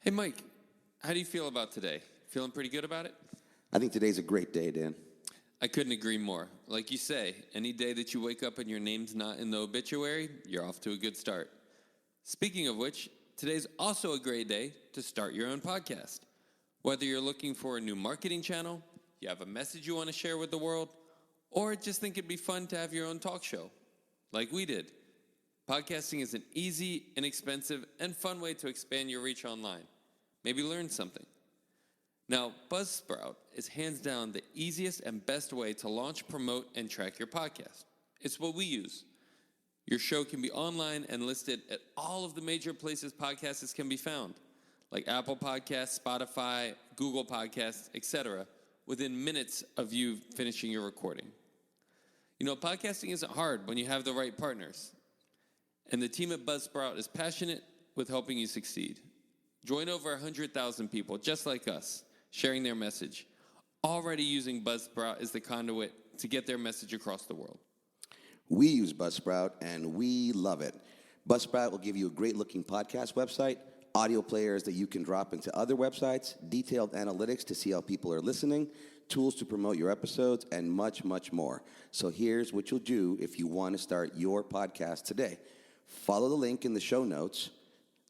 Hey, Mike, how do you feel about today? Feeling pretty good about it? I think today's a great day, Dan. I couldn't agree more. Like you say, any day that you wake up and your name's not in the obituary, you're off to a good start. Speaking of which, today's also a great day to start your own podcast. Whether you're looking for a new marketing channel, you have a message you want to share with the world, or just think it'd be fun to have your own talk show, like we did. Podcasting is an easy, inexpensive, and fun way to expand your reach online. Maybe learn something. Now, Buzzsprout is hands down the easiest and best way to launch, promote, and track your podcast. It's what we use. Your show can be online and listed at all of the major places podcasts can be found, like Apple Podcasts, Spotify, Google Podcasts, etc., within minutes of you finishing your recording. You know, podcasting isn't hard when you have the right partners. And the team at Buzzsprout is passionate with helping you succeed. Join over 100,000 people, just like us, sharing their message, already using Buzzsprout as the conduit to get their message across the world. We use Buzzsprout, and we love it. Buzzsprout will give you a great-looking podcast website, audio players that you can drop into other websites, detailed analytics to see how people are listening, tools to promote your episodes, and much, much more. So here's what you'll do if you want to start your podcast today. Follow the link in the show notes.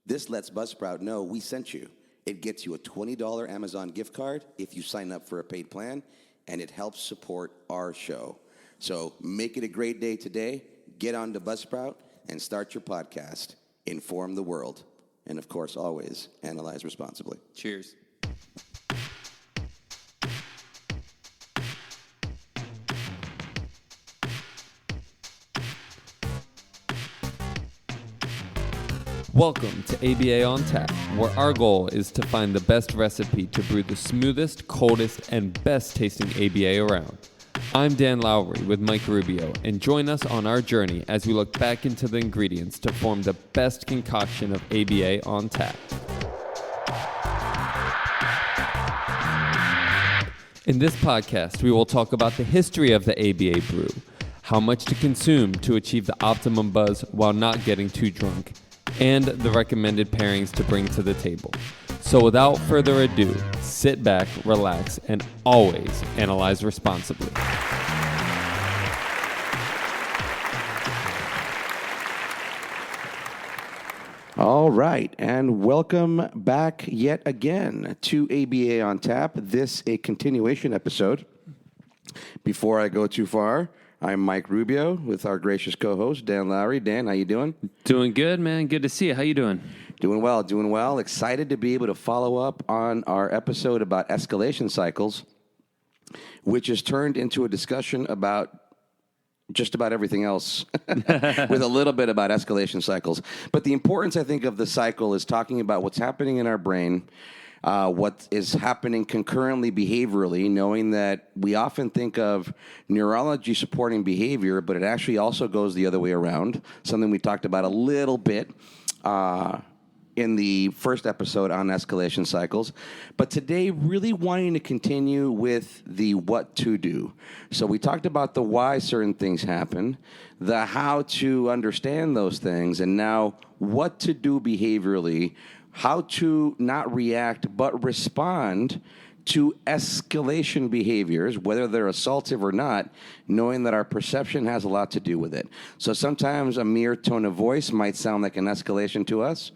This lets Buzzsprout know we sent you. It gets you a $20 Amazon gift card if you sign up for a paid plan, and it helps support our show. So make it a great day today. Get on to Buzzsprout and start your podcast. Inform the world. And, of course, always analyze responsibly. Cheers. Welcome to ABA on Tap, where our goal is to find the best recipe to brew the smoothest, coldest, and best tasting ABA around. I'm Dan Lowry with Mike Rubio, and join us on our journey as we look back into the ingredients to form the best concoction of ABA on tap. In this podcast, we will talk about the history of the ABA brew, how much to consume to achieve the optimum buzz while not getting too drunk, and the recommended pairings to bring to the table. So without further ado, sit back, relax, and always analyze responsibly. All right, and welcome back yet again to ABA on Tap. This a continuation episode. Before I go too far, I'm Mike Rubio with our gracious co-host, Dan Lowry. Dan, how you doing? Doing good, man. Good to see you. How you doing? Doing well, doing well. Excited to be able to follow up on our episode about escalation cycles, which has turned into a discussion about just about everything else with a little bit about escalation cycles. But the importance, I think, of the cycle is talking about what's happening in our brain, what is happening concurrently behaviorally, knowing that we often think of neurology supporting behavior, but it actually also goes the other way around, something we talked about a little bit in the first episode on escalation cycles. But today, really wanting to continue with the what to do. So we talked about the why certain things happen, the how to understand those things, and now what to do behaviorally, how to not react but respond to escalation behaviors, whether they're assaultive or not, knowing that our perception has a lot to do with it. So sometimes a mere tone of voice might sound like an escalation to us.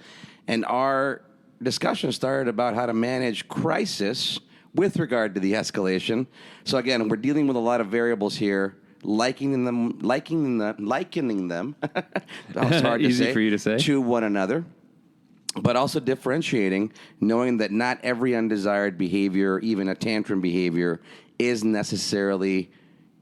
And our discussion started about how to manage crisis with regard to the escalation. So again, we're dealing with a lot of variables here, likening them, that's hard to Easy say, for you to say, to one another. But also differentiating, knowing that not every undesired behavior, even a tantrum behavior, is necessarily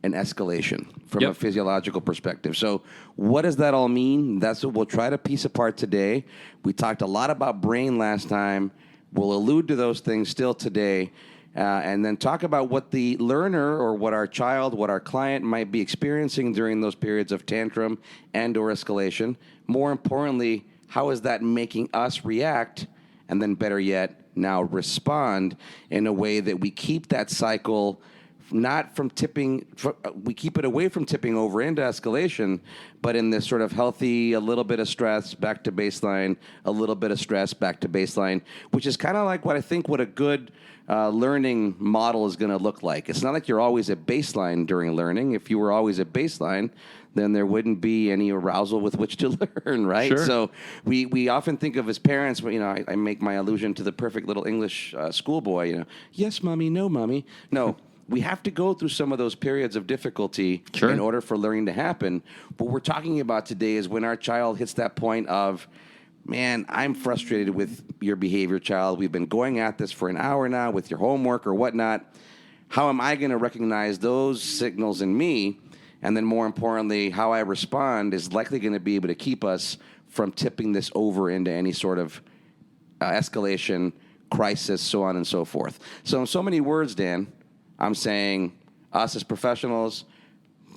an escalation from a physiological perspective. So what does that all mean? That's what we'll try to piece apart today. We talked a lot about brain last time. We'll allude to those things still today, and then talk about what the learner or what our child, what our client might be experiencing during those periods of tantrum and or escalation. More importantly, how is that making us react, and then better yet, now respond in a way that we keep that cycle not from tipping. We keep it away from tipping over into escalation, but in this sort of healthy, a little bit of stress back to baseline, a little bit of stress back to baseline, which is kind of like what a good learning model is going to look like. It's not like you're always at baseline during learning. If you were always at baseline, then there wouldn't be any arousal with which to learn, right? Sure. So we often think of as parents, I make my allusion to the perfect little English schoolboy, yes, mommy, no, mommy. No, we have to go through some of those periods of difficulty in order for learning to happen. What we're talking about today is when our child hits that point of, man, I'm frustrated with your behavior, child. We've been going at this for an hour now with your homework or whatnot. How am I going to recognize those signals in me? And then more importantly, how I respond is likely going to be able to keep us from tipping this over into any sort of escalation, crisis, so on and so forth. So in so many words, Dan, I'm saying us as professionals,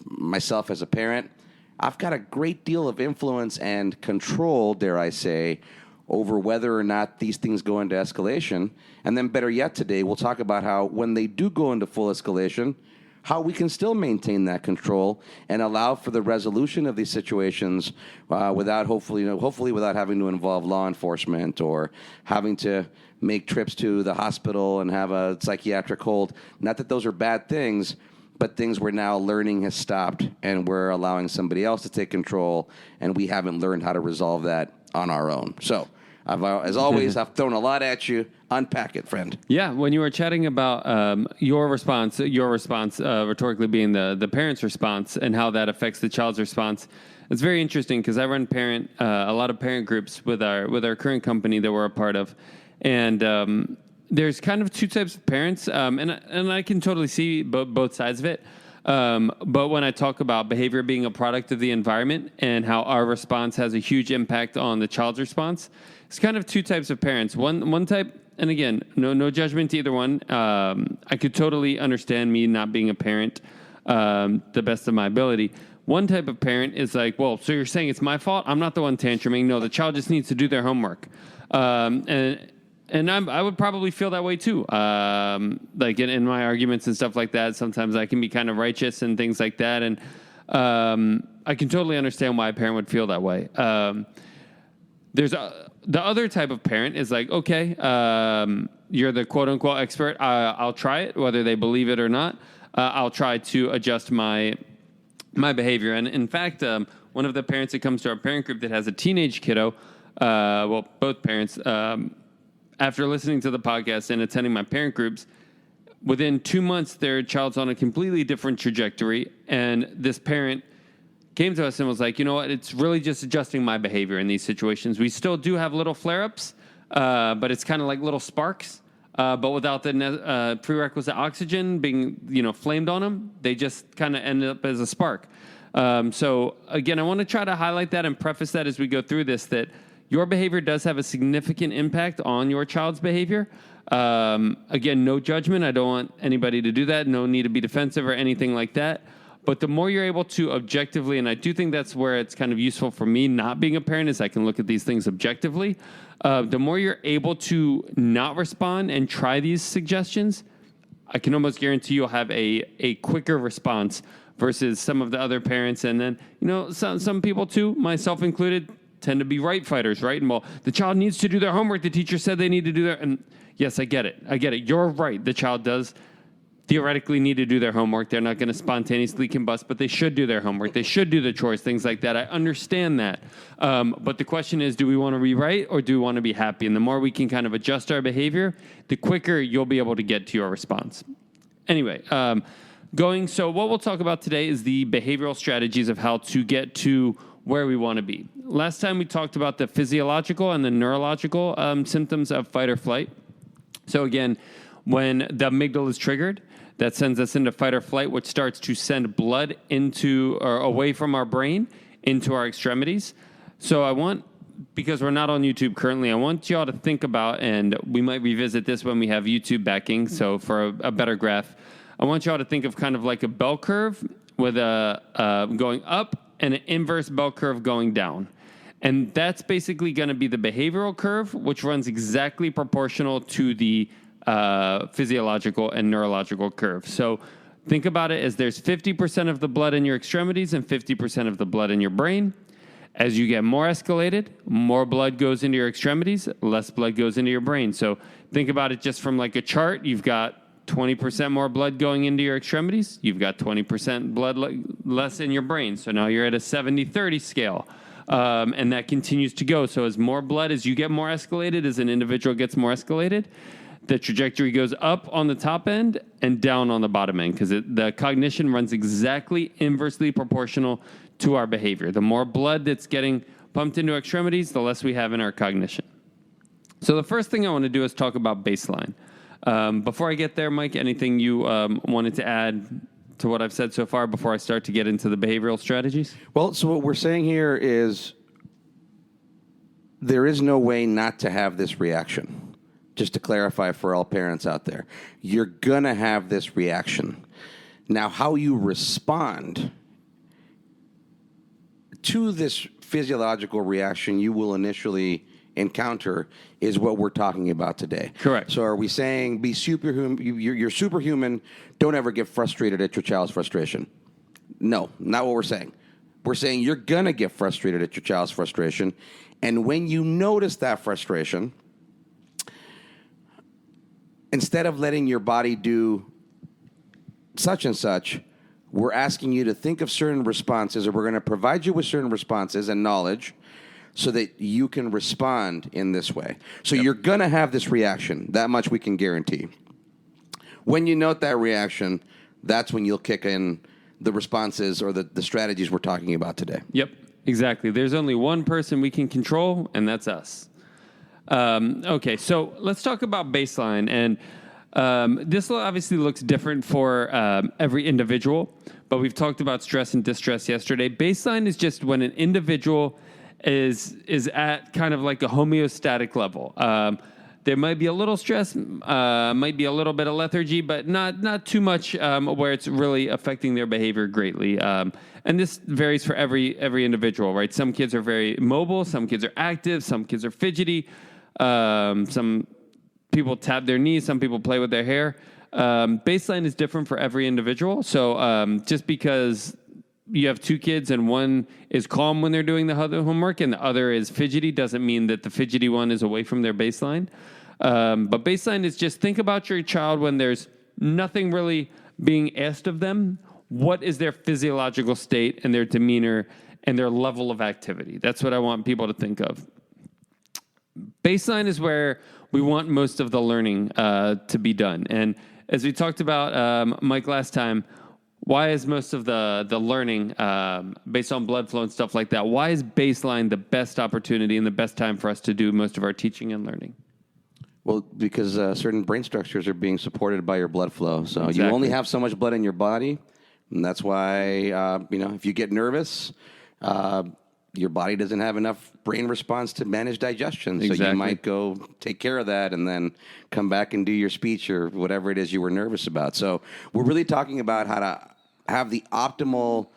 myself as a parent, I've got a great deal of influence and control, dare I say, over whether or not these things go into escalation. And then better yet today, we'll talk about how when they do go into full escalation, how we can still maintain that control and allow for the resolution of these situations without hopefully without having to involve law enforcement or having to make trips to the hospital and have a psychiatric hold. Not that those are bad things, but things where now learning has stopped and we're allowing somebody else to take control and we haven't learned how to resolve that on our own. So, as always, I've thrown a lot at you. Unpack it, friend. Yeah, when you were chatting about your response rhetorically being the parent's response and how that affects the child's response, it's very interesting because I run a lot of parent groups with our current company that we're a part of, and there's kind of two types of parents, and I can totally see both sides of it. But when I talk about behavior being a product of the environment and how our response has a huge impact on the child's response, it's kind of two types of parents. One type, and again, no judgment to either one. I could totally understand me not being a parent the best of my ability. One type of parent is like, well, so you're saying it's my fault? I'm not the one tantruming. No, the child just needs to do their homework. And I would probably feel that way too. Like in my arguments and stuff like that, sometimes I can be kind of righteous and things like that. And I can totally understand why a parent would feel that way. The other type of parent is like, okay, you're the quote unquote expert. I'll try it, whether they believe it or not. I'll try to adjust my behavior. And in fact, one of the parents that comes to our parent group that has a teenage kiddo, both parents, after listening to the podcast and attending my parent groups, within 2 months, their child's on a completely different trajectory. And this parent came to us and was like, you know what, it's really just adjusting my behavior in these situations. We still do have little flare-ups, but it's kind of like little sparks. But without the prerequisite oxygen being, flamed on them, they just kind of end up as a spark. So again, I want to try to highlight that and preface that as we go through this, that your behavior does have a significant impact on your child's behavior. Again, no judgment. I don't want anybody to do that. No need to be defensive or anything like that. But the more you're able to objectively, and I do think that's where it's kind of useful for me not being a parent, is I can look at these things objectively. The more you're able to not respond and try these suggestions, I can almost guarantee you'll have a quicker response versus some of the other parents. And then, some people too, myself included, tend to be right fighters, right? And well, the child needs to do their homework. The teacher said they need to do their, and yes, I get it. You're right. The child does theoretically need to do their homework. They're not going to spontaneously combust, but they should do their homework. They should do the chores, things like that. I understand that. But the question is, do we want to be right or do we want to be happy? And the more we can kind of adjust our behavior, the quicker you'll be able to get to your response. Anyway, so what we'll talk about today is the behavioral strategies of how to get to where we want to be. Last time we talked about the physiological and the neurological symptoms of fight or flight. So again, when the amygdala is triggered, that sends us into fight or flight, which starts to send blood into or away from our brain into our extremities. So because we're not on YouTube currently, I want y'all to think about, and we might revisit this when we have YouTube backing, so for a better graph, I want y'all to think of kind of like a bell curve with a going up and an inverse bell curve going down. And that's basically going to be the behavioral curve, which runs exactly proportional to the physiological and neurological curve. So think about it as there's 50% of the blood in your extremities and 50% of the blood in your brain. As you get more escalated, more blood goes into your extremities, less blood goes into your brain. So think about it just from like a chart. You've got 20% more blood going into your extremities. You've got 20% blood less in your brain. So now you're at a 70-30 scale. And that continues to go. So as more blood, as you get more escalated, as an individual gets more escalated, the trajectory goes up on the top end and down on the bottom end because the cognition runs exactly inversely proportional to our behavior. The more blood that's getting pumped into extremities, the less we have in our cognition. So the first thing I want to do is talk about baseline. Before I get there, Mike, anything you wanted to add to what I've said so far before I start to get into the behavioral strategies? Well, so what we're saying here is there is no way not to have this reaction. Just to clarify for all parents out there, you're going to have this reaction. Now, how you respond to this physiological reaction you will initially encounter is what we're talking about today. Correct. So are we saying be superhuman? You're superhuman. Don't ever get frustrated at your child's frustration. No, not what we're saying. We're saying you're going to get frustrated at your child's frustration. And when you notice that frustration, instead of letting your body do such and such, we're asking you to think of certain responses, or we're going to provide you with certain responses and knowledge so that you can respond in this way. So you're going to have this reaction. That much we can guarantee. When you note that reaction, that's when you'll kick in the responses or the strategies we're talking about today. Yep, exactly. There's only one person we can control, and that's us. Okay, so let's talk about baseline. And this obviously looks different for every individual, but we've talked about stress and distress yesterday. Baseline is just when an individual is at kind of like a homeostatic level. There might be a little stress, might be a little bit of lethargy, but not too much where it's really affecting their behavior greatly. And this varies for every individual, right? Some kids are very mobile, some kids are active, some kids are fidgety, some people tap their knees, some people play with their hair. Baseline is different for every individual. So just because you have two kids and one is calm when they're doing the homework and the other is fidgety doesn't mean that the fidgety one is away from their baseline. But baseline is just think about your child when there's nothing really being asked of them. What is their physiological state and their demeanor and their level of activity? That's what I want people to think of. Baseline is where we want most of the learning to be done. And as we talked about, Mike, last time, why is most of the learning based on blood flow and stuff like that? Why is baseline the best opportunity and the best time for us to do most of our teaching and learning? Well, because certain brain structures are being supported by your blood flow. So Exactly. You only have so much blood in your body. And that's why, if you get nervous, your body doesn't have enough brain response to manage digestion. So Exactly. you might go take care of that and then come back and do your speech or whatever it is you were nervous about. So we're really talking about how to have the optimal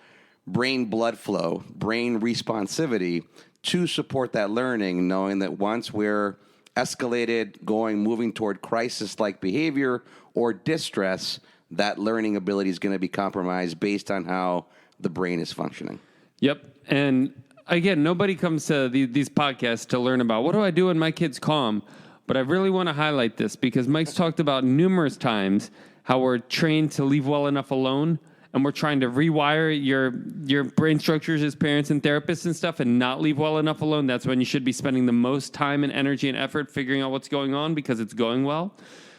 brain blood flow, brain responsivity to support that learning, knowing that once we're escalated, moving toward crisis-like behavior or distress, that learning ability is going to be compromised based on how the brain is functioning. Yep. And again, nobody comes to these podcasts to learn about what do I do when my kid's calm. But I really want to highlight this because Mike's talked about numerous times how we're trained to leave well enough alone. And we're trying to rewire your brain structures as parents and therapists and stuff and not leave well enough alone. That's when you should be spending the most time and energy and effort figuring out what's going on because it's going well.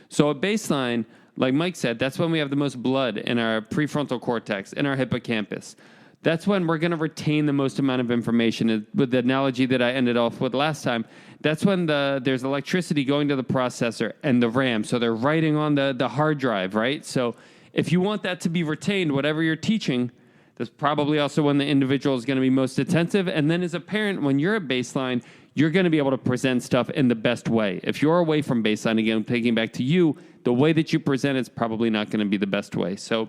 So at baseline, like Mike said, that's when we have the most blood in our prefrontal cortex, in our hippocampus. That's when we're going to retain the most amount of information. With the analogy that I ended off with last time, that's when there's electricity going to the processor and the RAM. So they're writing on the hard drive, right? So if you want that to be retained, whatever you're teaching, that's probably also when the individual is going to be most attentive. And then as a parent, when you're at baseline, you're going to be able to present stuff in the best way. If you're away from baseline, again, taking back to you, the way that you present is probably not going to be the best way. So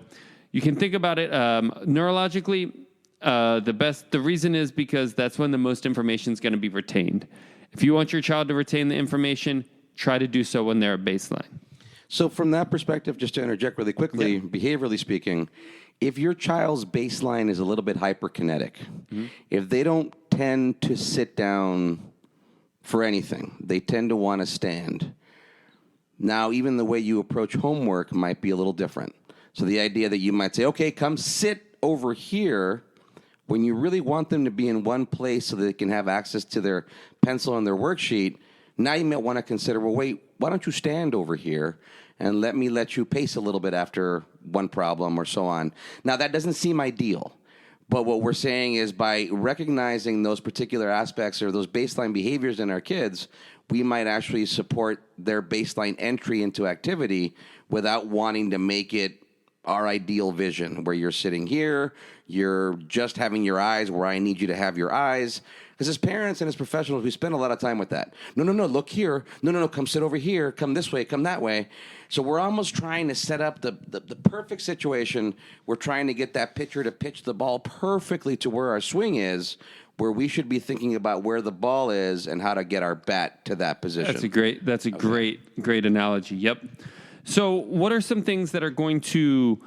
you can think about it neurologically. The reason is because that's when the most information is going to be retained. If you want your child to retain the information, try to do so when they're at baseline. So from that perspective, just to interject really quickly, behaviorally speaking, if your child's baseline is a little bit hyperkinetic, if they don't tend to sit down for anything, they tend to want to stand. Now, even the way you approach homework might be a little different. So the idea that you might say, okay, come sit over here, when you really want them to be in one place so that they can have access to their pencil and their worksheet, now you might want to consider, well, wait, why don't you stand over here and let you pace a little bit after one problem or so on. Now, that doesn't seem ideal. But what we're saying is by recognizing those particular aspects or those baseline behaviors in our kids, we might actually support their baseline entry into activity without wanting to make it our ideal vision, where you're sitting here, you're just having your eyes where I need you to have your eyes. Because as parents and as professionals, we spend a lot of time with that. No, look here. No, come sit over here. Come this way, come that way. So we're almost trying to set up the perfect situation. We're trying to get that pitcher to pitch the ball perfectly to where our swing is, where we should be thinking about where the ball is and how to get our bat to that position. That's a great analogy. Yep. So what are some things that are going to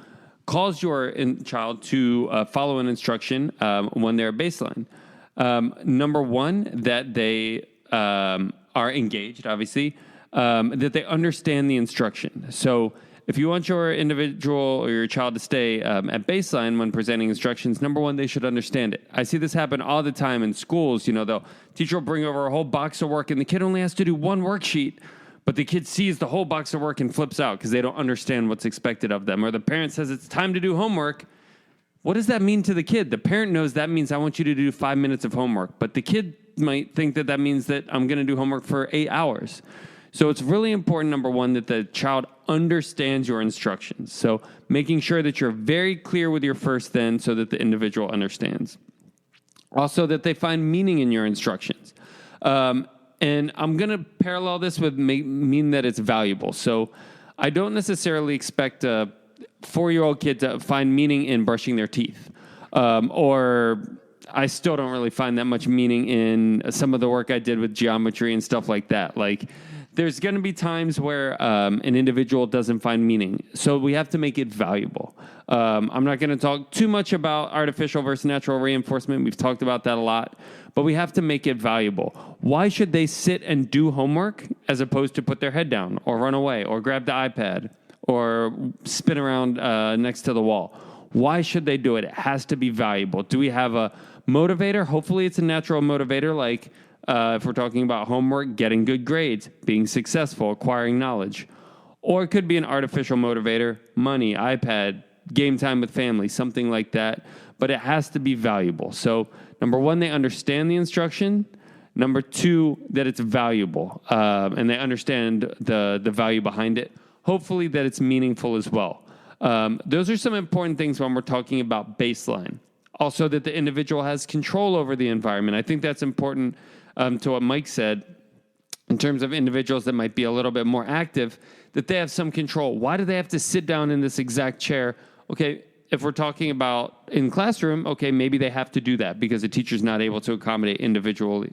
cause your child to follow an instruction when they're baseline? Number one, that they are engaged, obviously, that they understand the instruction. So if you want your individual or your child to stay at baseline when presenting instructions, number one, they should understand it. I see this happen all the time in schools. The teacher will bring over a whole box of work, and the kid only has to do one worksheet, but the kid sees the whole box of work and flips out because they don't understand what's expected of them. Or the parent says it's time to do homework. What does that mean to the kid? The parent knows that means I want you to do 5 minutes of homework, but the kid might think that means that I'm going to do homework for 8 hours. So it's really important, number one, that the child understands your instructions. So making sure that you're very clear with your first then so that the individual understands. Also, that they find meaning in your instructions. And I'm going to parallel this with mean that it's valuable. So I don't necessarily expect a 4-year-old kid to find meaning in brushing their teeth. Or I still don't really find that much meaning in some of the work I did with geometry and stuff like that. Like, there's going to be times where an individual doesn't find meaning. So we have to make it valuable. I'm not going to talk too much about artificial versus natural reinforcement. We've talked about that a lot. But we have to make it valuable. Why should they sit and do homework as opposed to put their head down or run away or grab the iPad or spin around next to the wall? Why should they do it? It has to be valuable. Do we have a motivator? Hopefully it's a natural motivator, like if we're talking about homework, getting good grades, being successful, acquiring knowledge. Or it could be an artificial motivator, money, iPad, game time with family, something like that. But it has to be valuable. So number one, they understand the instruction. Number two, that it's valuable, and they understand the value behind it. Hopefully that it's meaningful as well. Those are some important things when we're talking about baseline. Also, that the individual has control over the environment. I think that's important to what Mike said in terms of individuals that might be a little bit more active, that they have some control. Why do they have to sit down in this exact chair? Okay, if we're talking about in classroom, okay, maybe they have to do that because the teacher's not able to accommodate individually.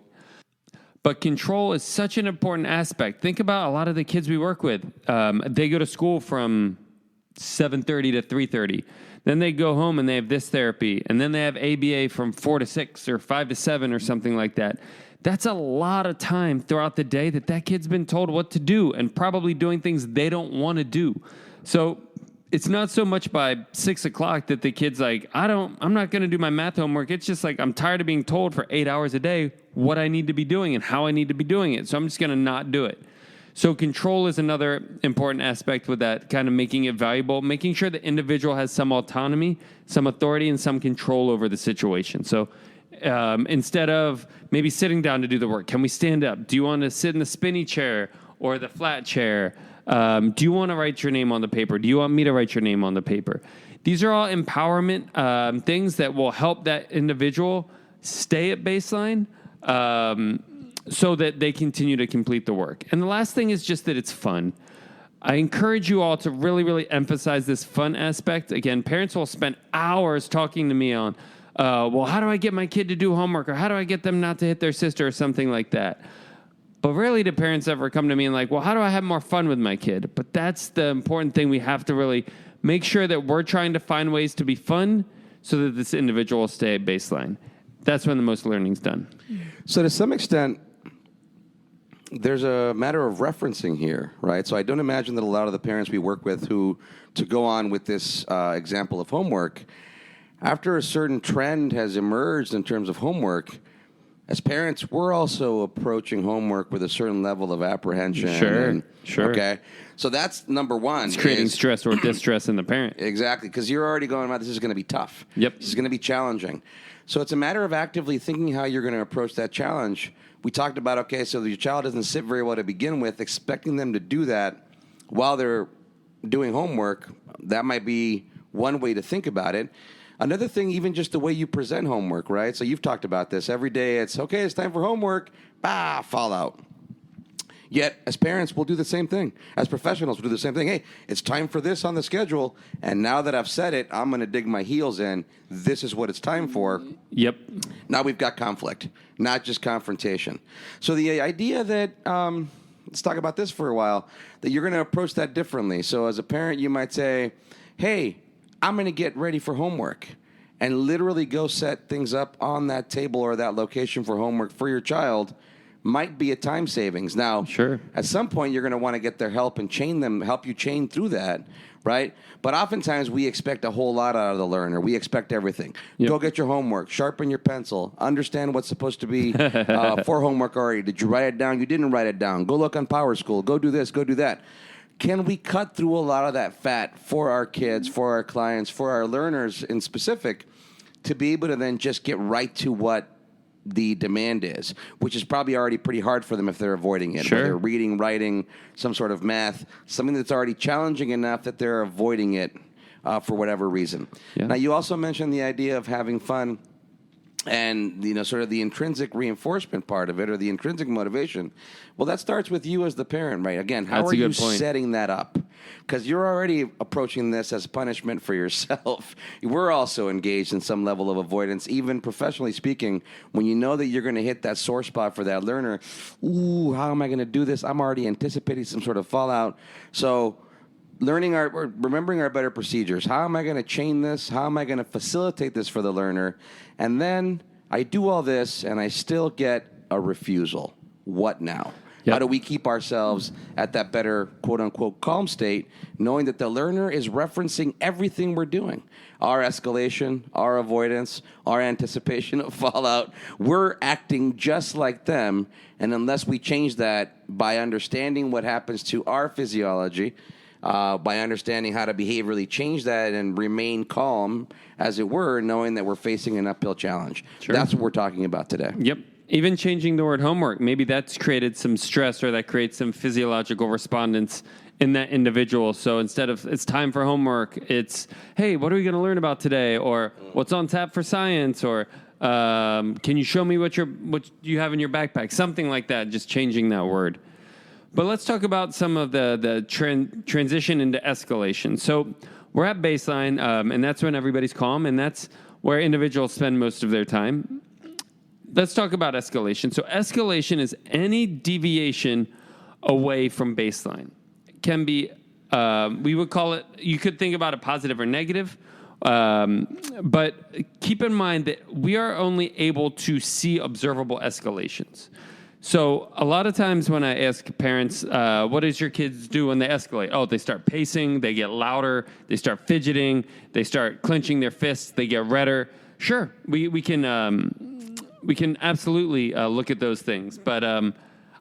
But control is such an important aspect. Think about a lot of the kids we work with. They go to school from 7:30 to 3:30. Then they go home and they have this therapy. And then they have ABA from 4 to 6 or 5 to 7 or something like that. That's a lot of time throughout the day that kid's been told what to do and probably doing things they don't want to do. So it's not so much by 6 o'clock that the kid's like, I'm not going to do my math homework. It's just like, I'm tired of being told for 8 hours a day what I need to be doing and how I need to be doing it. So I'm just going to not do it. So control is another important aspect with that, kind of making it valuable, making sure the individual has some autonomy, some authority, and some control over the situation. So instead of maybe sitting down to do the work, can we stand up? Do you want to sit in the spinny chair or the flat chair? Do you want to write your name on the paper? Do you want me to write your name on the paper? These are all empowerment things that will help that individual stay at baseline so that they continue to complete the work. And the last thing is just that it's fun. I encourage you all to really, really emphasize this fun aspect. Again, parents will spend hours talking to me on, well, how do I get my kid to do homework? Or how do I get them not to hit their sister or something like that? But rarely do parents ever come to me and like, well, how do I have more fun with my kid? But that's the important thing. We have to really make sure that we're trying to find ways to be fun so that this individual will stay at baseline. That's when the most learning's done. So to some extent, there's a matter of referencing here, right? So I don't imagine that a lot of the parents we work with who, to go on with this example of homework, after a certain trend has emerged in terms of homework, as parents, we're also approaching homework with a certain level of apprehension. Sure. Okay. So that's number one. It's creating stress or distress in the parent. Exactly. Because you're already going, this is going to be tough. Yep. This is going to be challenging. So it's a matter of actively thinking how you're going to approach that challenge. We talked about, okay, so your child doesn't sit very well to begin with, expecting them to do that while they're doing homework, that might be one way to think about it. Another thing, even just the way you present homework, right? So you've talked about this. Every day it's, okay, it's time for homework. Fallout. Yet, as parents, we'll do the same thing. As professionals, we'll do the same thing. Hey, it's time for this on the schedule, and now that I've said it, I'm going to dig my heels in. This is what it's time for. Yep. Now we've got conflict, not just confrontation. So the idea that, let's talk about this for a while, that you're going to approach that differently. So as a parent, you might say, hey, I'm going to get ready for homework, and literally go set things up on that table or that location for homework for your child might be a time savings. Now, sure, at some point, you're going to want to get their help and help you chain through that, right? But oftentimes, we expect a whole lot out of the learner. We expect everything. Yep. Go get your homework, sharpen your pencil, understand what's supposed to be for homework already. Did you write it down? You didn't write it down. Go look on Power School. Go do this. Go do that. Can we cut through a lot of that fat for our kids, for our clients, for our learners in specific, to be able to then just get right to what the demand is, which is probably already pretty hard for them if they're avoiding it. Sure. Whether reading, writing, some sort of math, something that's already challenging enough that they're avoiding it for whatever reason. Yeah. Now, you also mentioned the idea of having fun and, sort of the intrinsic reinforcement part of it, or the intrinsic motivation. Well, that starts with you as the parent, right? Again, how are you setting that up? Because you're already approaching this as punishment for yourself. We're also engaged in some level of avoidance, even professionally speaking. When you know that you're going to hit that sore spot for that learner, ooh, how am I going to do this? I'm already anticipating some sort of fallout. So remembering our better procedures. How am I going to chain this? How am I going to facilitate this for the learner? And then I do all this, and I still get a refusal. What now? Yep. How do we keep ourselves at that better, quote-unquote, calm state, knowing that the learner is referencing everything we're doing? Our escalation, our avoidance, our anticipation of fallout. We're acting just like them, and unless we change that by understanding what happens to our physiology, by understanding how to behaviorally change that and remain calm, as it were, knowing that we're facing an uphill challenge. Sure. That's what we're talking about today. Yep. Even changing the word homework, maybe that's created some stress, or that creates some physiological respondents in that individual. So instead of it's time for homework, it's, hey, what are we going to learn about today? Or what's on tap for science? Or can you show me what you have in your backpack? Something like that, just changing that word. But let's talk about some of the transition into escalation. So we're at baseline, and that's when everybody's calm, and that's where individuals spend most of their time. Let's talk about escalation. So escalation is any deviation away from baseline. It can be, we would call it, you could think about it positive or negative, but keep in mind that we are only able to see observable escalations. So a lot of times when I ask parents, what does your kids do when they escalate? Oh, they start pacing, they get louder, they start fidgeting, they start clenching their fists, they get redder. Sure, we can absolutely look at those things. But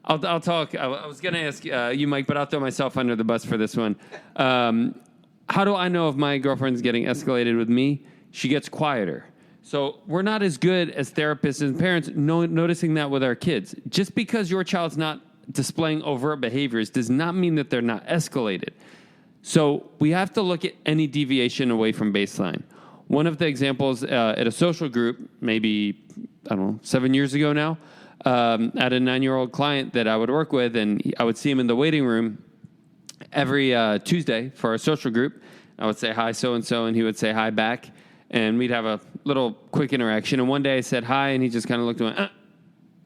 I'll talk. I was going to ask you, Mike, but I'll throw myself under the bus for this one. How do I know if my girlfriend's getting escalated with me? She gets quieter. So we're not as good as therapists and parents noticing that with our kids. Just because your child's not displaying overt behaviors does not mean that they're not escalated. So we have to look at any deviation away from baseline. One of the examples at a social group, maybe, 7 years ago now, at a 9-year-old client that I would work with, and I would see him in the waiting room every Tuesday for our social group. I would say, hi, so-and-so, and he would say hi back. And we'd have a little quick interaction. And one day I said hi, and he just kind of looked and went,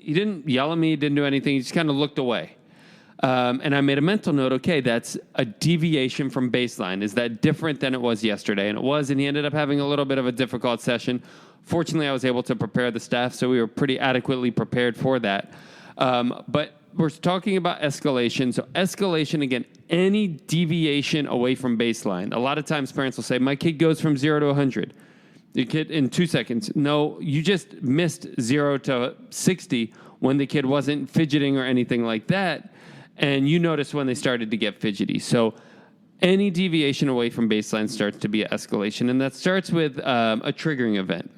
He didn't yell at me. He didn't do anything. He just kind of looked away. And I made a mental note, okay, that's a deviation from baseline. Is that different than it was yesterday? And it was, and he ended up having a little bit of a difficult session. Fortunately, I was able to prepare the staff, so we were pretty adequately prepared for that. But we're talking about escalation. So escalation, again, any deviation away from baseline. A lot of times parents will say, my kid goes from 0 to 100. Your kid in 2 seconds. No, you just missed 0 to 60 when the kid wasn't fidgeting or anything like that. And you notice when they started to get fidgety. So any deviation away from baseline starts to be an escalation. And that starts with a triggering event.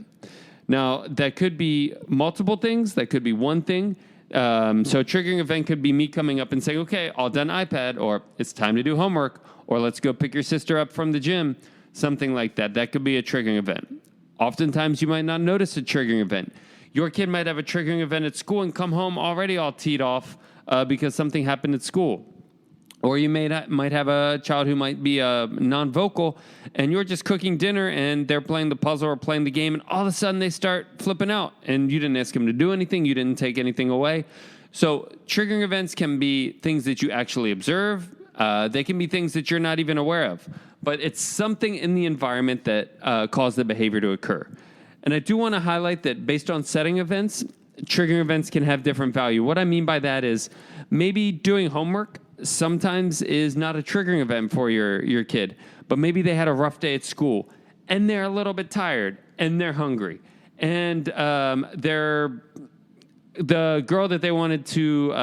Now, that could be multiple things. That could be one thing. So a triggering event could be me coming up and saying, okay, all done iPad, or it's time to do homework, or let's go pick your sister up from the gym, something like that. That could be a triggering event. Oftentimes, you might not notice a triggering event. Your kid might have a triggering event at school and come home already all teed off because something happened at school. Or you might have a child who might be non-vocal, and you're just cooking dinner, and they're playing the puzzle or playing the game, and all of a sudden they start flipping out, and you didn't ask them to do anything, you didn't take anything away. So triggering events can be things that you actually observe. They can be things that you're not even aware of, but it's something in the environment that caused the behavior to occur. And I do want to highlight that based on setting events, triggering events can have different value. What I mean by that is maybe doing homework sometimes is not a triggering event for your kid, but maybe they had a rough day at school and they're a little bit tired and they're hungry and the girl that they wanted to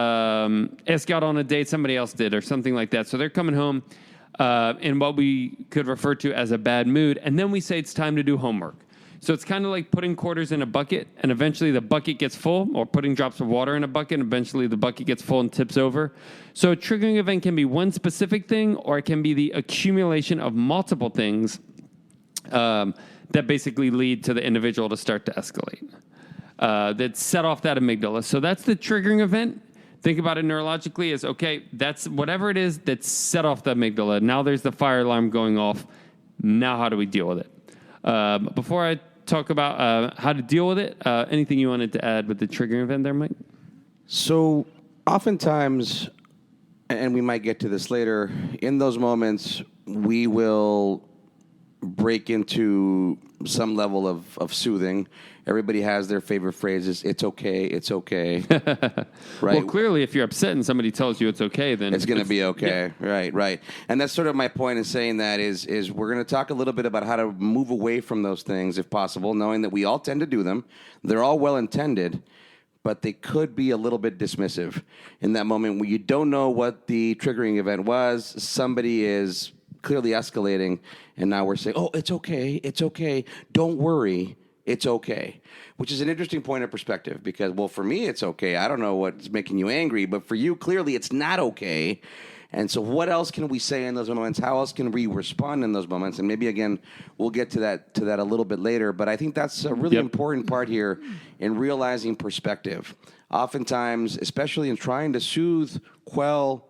ask out on a date, somebody else did or something like that. So they're coming home in what we could refer to as a bad mood, and then we say it's time to do homework. So it's kind of like putting quarters in a bucket, and eventually the bucket gets full, or putting drops of water in a bucket, and eventually the bucket gets full and tips over. So a triggering event can be one specific thing, or it can be the accumulation of multiple things that basically lead to the individual to start to escalate, that set off that amygdala. So that's the triggering event. Think about it neurologically as, okay, that's whatever it is that set off the amygdala. Now there's the fire alarm going off. Now how do we deal with it? Before I talk about how to deal with it, anything you wanted to add with the triggering event there, Mike? So oftentimes, and we might get to this later, in those moments, we will break into some level of soothing. Everybody has their favorite phrases. It's okay. It's okay. Right. Well, clearly, if you're upset and somebody tells you it's okay, then it's going to be okay. Yeah. Right. And that's sort of my point in saying that is we're going to talk a little bit about how to move away from those things if possible, knowing that we all tend to do them. They're all well-intended, but they could be a little bit dismissive in that moment when you don't know what the triggering event was. Somebody is clearly escalating, and now we're saying, oh, it's okay. It's okay. Don't worry. It's okay, which is an interesting point of perspective because, well, for me, it's okay. I don't know what's making you angry, but for you, clearly, it's not okay. And so what else can we say in those moments? How else can we respond in those moments? And maybe, again, we'll get to that a little bit later. But I think that's a really important part here in realizing perspective. Oftentimes, especially in trying to soothe, quell,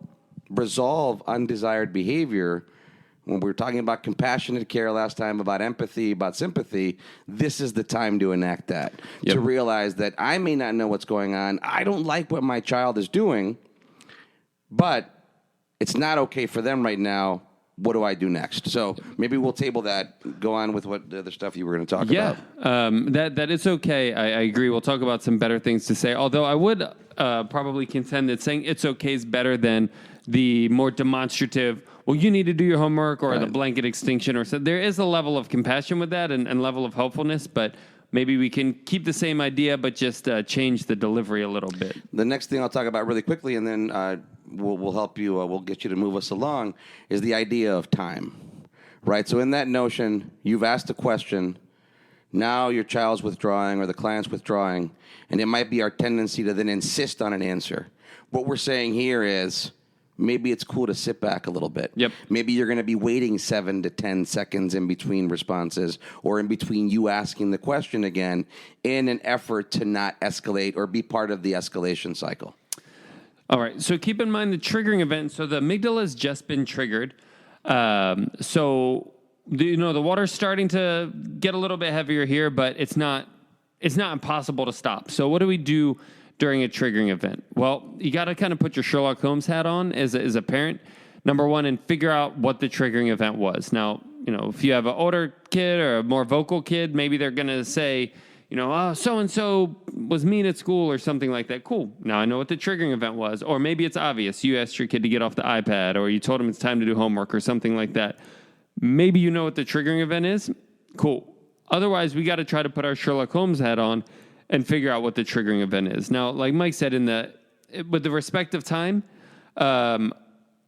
resolve undesired behavior, when we were talking about compassionate care last time, about empathy, about sympathy, this is the time to enact that. To realize that I may not know what's going on. I don't like what my child is doing, but it's not okay for them right now. What do I do next? So maybe we'll table that, go on with what the other stuff you were going to talk about. Yeah, that it's okay. I agree. We'll talk about some better things to say, although I would probably contend that saying it's okay is better than the more demonstrative, well, you need to do your homework, or the blanket extinction, or so. There is a level of compassion with that and level of helpfulness, but maybe we can keep the same idea, but just change the delivery a little bit. The next thing I'll talk about really quickly, and then we'll help you, we'll get you to move us along, is the idea of time, right? So in that notion, you've asked a question, now your child's withdrawing or the client's withdrawing, and it might be our tendency to then insist on an answer. What we're saying here is, maybe it's cool to sit back a little bit. Maybe you're going to be waiting 7 to 10 seconds in between responses or in between you asking the question again in an effort to not escalate or be part of the escalation cycle. All right. So keep in mind the triggering event. So the amygdala has just been triggered. So the water's starting to get a little bit heavier here, but it's not impossible to stop. So what do we do during a triggering event? Well, you got to kind of put your Sherlock Holmes hat on as a parent, number one, and figure out what the triggering event was. Now, if you have an older kid or a more vocal kid, maybe they're going to say, oh, so-and-so was mean at school or something like that. Cool. Now I know what the triggering event was. Or maybe it's obvious. You asked your kid to get off the iPad, or you told him it's time to do homework or something like that. Maybe you know what the triggering event is. Cool. Otherwise, we got to try to put our Sherlock Holmes hat on and figure out what the triggering event is. Now, like Mike said, with the respective time,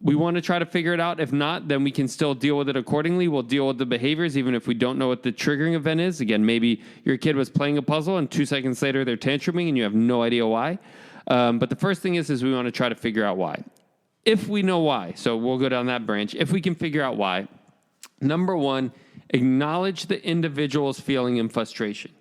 we want to try to figure it out. If not, then we can still deal with it accordingly. We'll deal with the behaviors, even if we don't know what the triggering event is. Again, maybe your kid was playing a puzzle, and 2 seconds later they're tantruming, and you have no idea why. But the first thing is we want to try to figure out why. If we know why, so we'll go down that branch. If we can figure out why, number one, acknowledge the individual's feeling and frustration.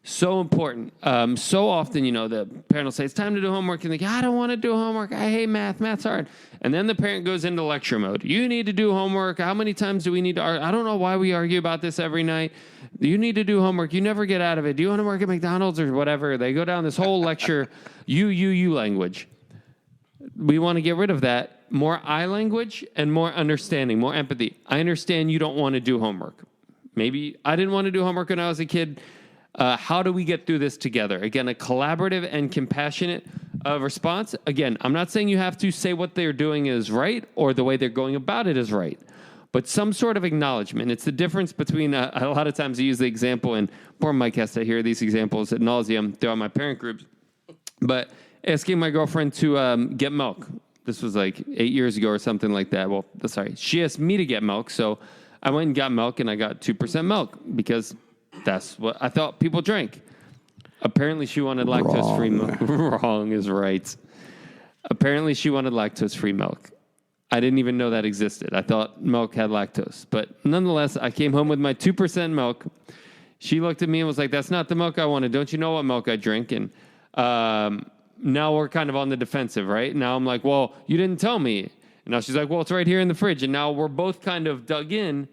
So important. So often, the parent will say, it's time to do homework. And they go, I don't want to do homework. I hate math. Math's hard. And then the parent goes into lecture mode. You need to do homework. How many times do we need to argue? I don't know why we argue about this every night. You need to do homework. You never get out of it. Do you want to work at McDonald's or whatever? They go down this whole lecture, you language. We want to get rid of that. More I language and more understanding, more empathy. I understand you don't want to do homework. Maybe I didn't want to do homework when I was a kid. How do we get through this together? Again, a collaborative and compassionate response. Again, I'm not saying you have to say what they're doing is right or the way they're going about it is right, but some sort of acknowledgement. It's the difference between, a lot of times I use the example, and poor Mike has to hear these examples ad nauseum throughout my parent groups, but asking my girlfriend to get milk. This was like 8 years ago or something like that. Well, sorry, she asked me to get milk, so I went and got milk, and I got 2% milk because that's what I thought people drank. Apparently, she wanted lactose-free milk. Wrong is right. Apparently, she wanted lactose-free milk. I didn't even know that existed. I thought milk had lactose. But nonetheless, I came home with my 2% milk. She looked at me and was like, that's not the milk I wanted. Don't you know what milk I drink? And now we're kind of on the defensive, right? Now I'm like, well, you didn't tell me. And now she's like, well, it's right here in the fridge. And now we're both kind of dug in,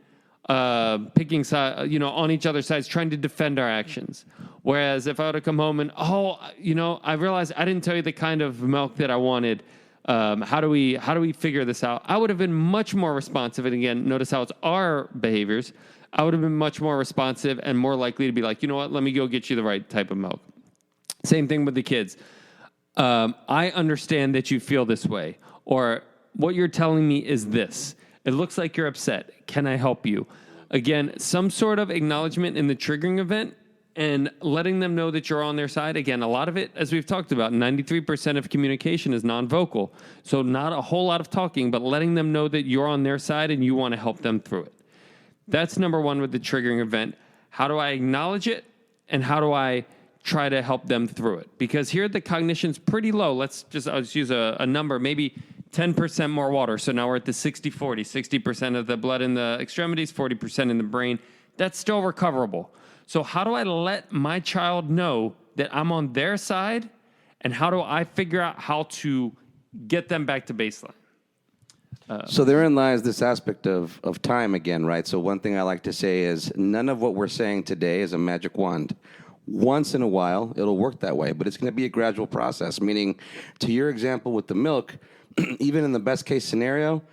picking on each other's sides, trying to defend our actions. Whereas if I would have come home and, I realized I didn't tell you the kind of milk that I wanted. How do we figure this out? I would have been much more responsive. And again, notice how it's our behaviors. I would have been much more responsive and more likely to be like, you know what, let me go get you the right type of milk. Same thing with the kids. I understand that you feel this way, or what you're telling me is this. It looks like you're upset. Can I help you? Again, some sort of acknowledgement in the triggering event and letting them know that you're on their side. Again, a lot of it, as we've talked about, 93% of communication is non-vocal. So not a whole lot of talking, but letting them know that you're on their side and you want to help them through it. That's number one with the triggering event. How do I acknowledge it? And how do I try to help them through it? Because here the cognition's pretty low. I'll just use a number, maybe 10% more water. So now we're at the 60-40, 60% of the blood in the extremities, 40% in the brain. That's still recoverable. So how do I let my child know that I'm on their side? And how do I figure out how to get them back to baseline? So therein lies this aspect of time again, right? So one thing I like to say is none of what we're saying today is a magic wand. Once in a while, it'll work that way, but it's going to be a gradual process, meaning to your example with the milk, even in the best case scenario,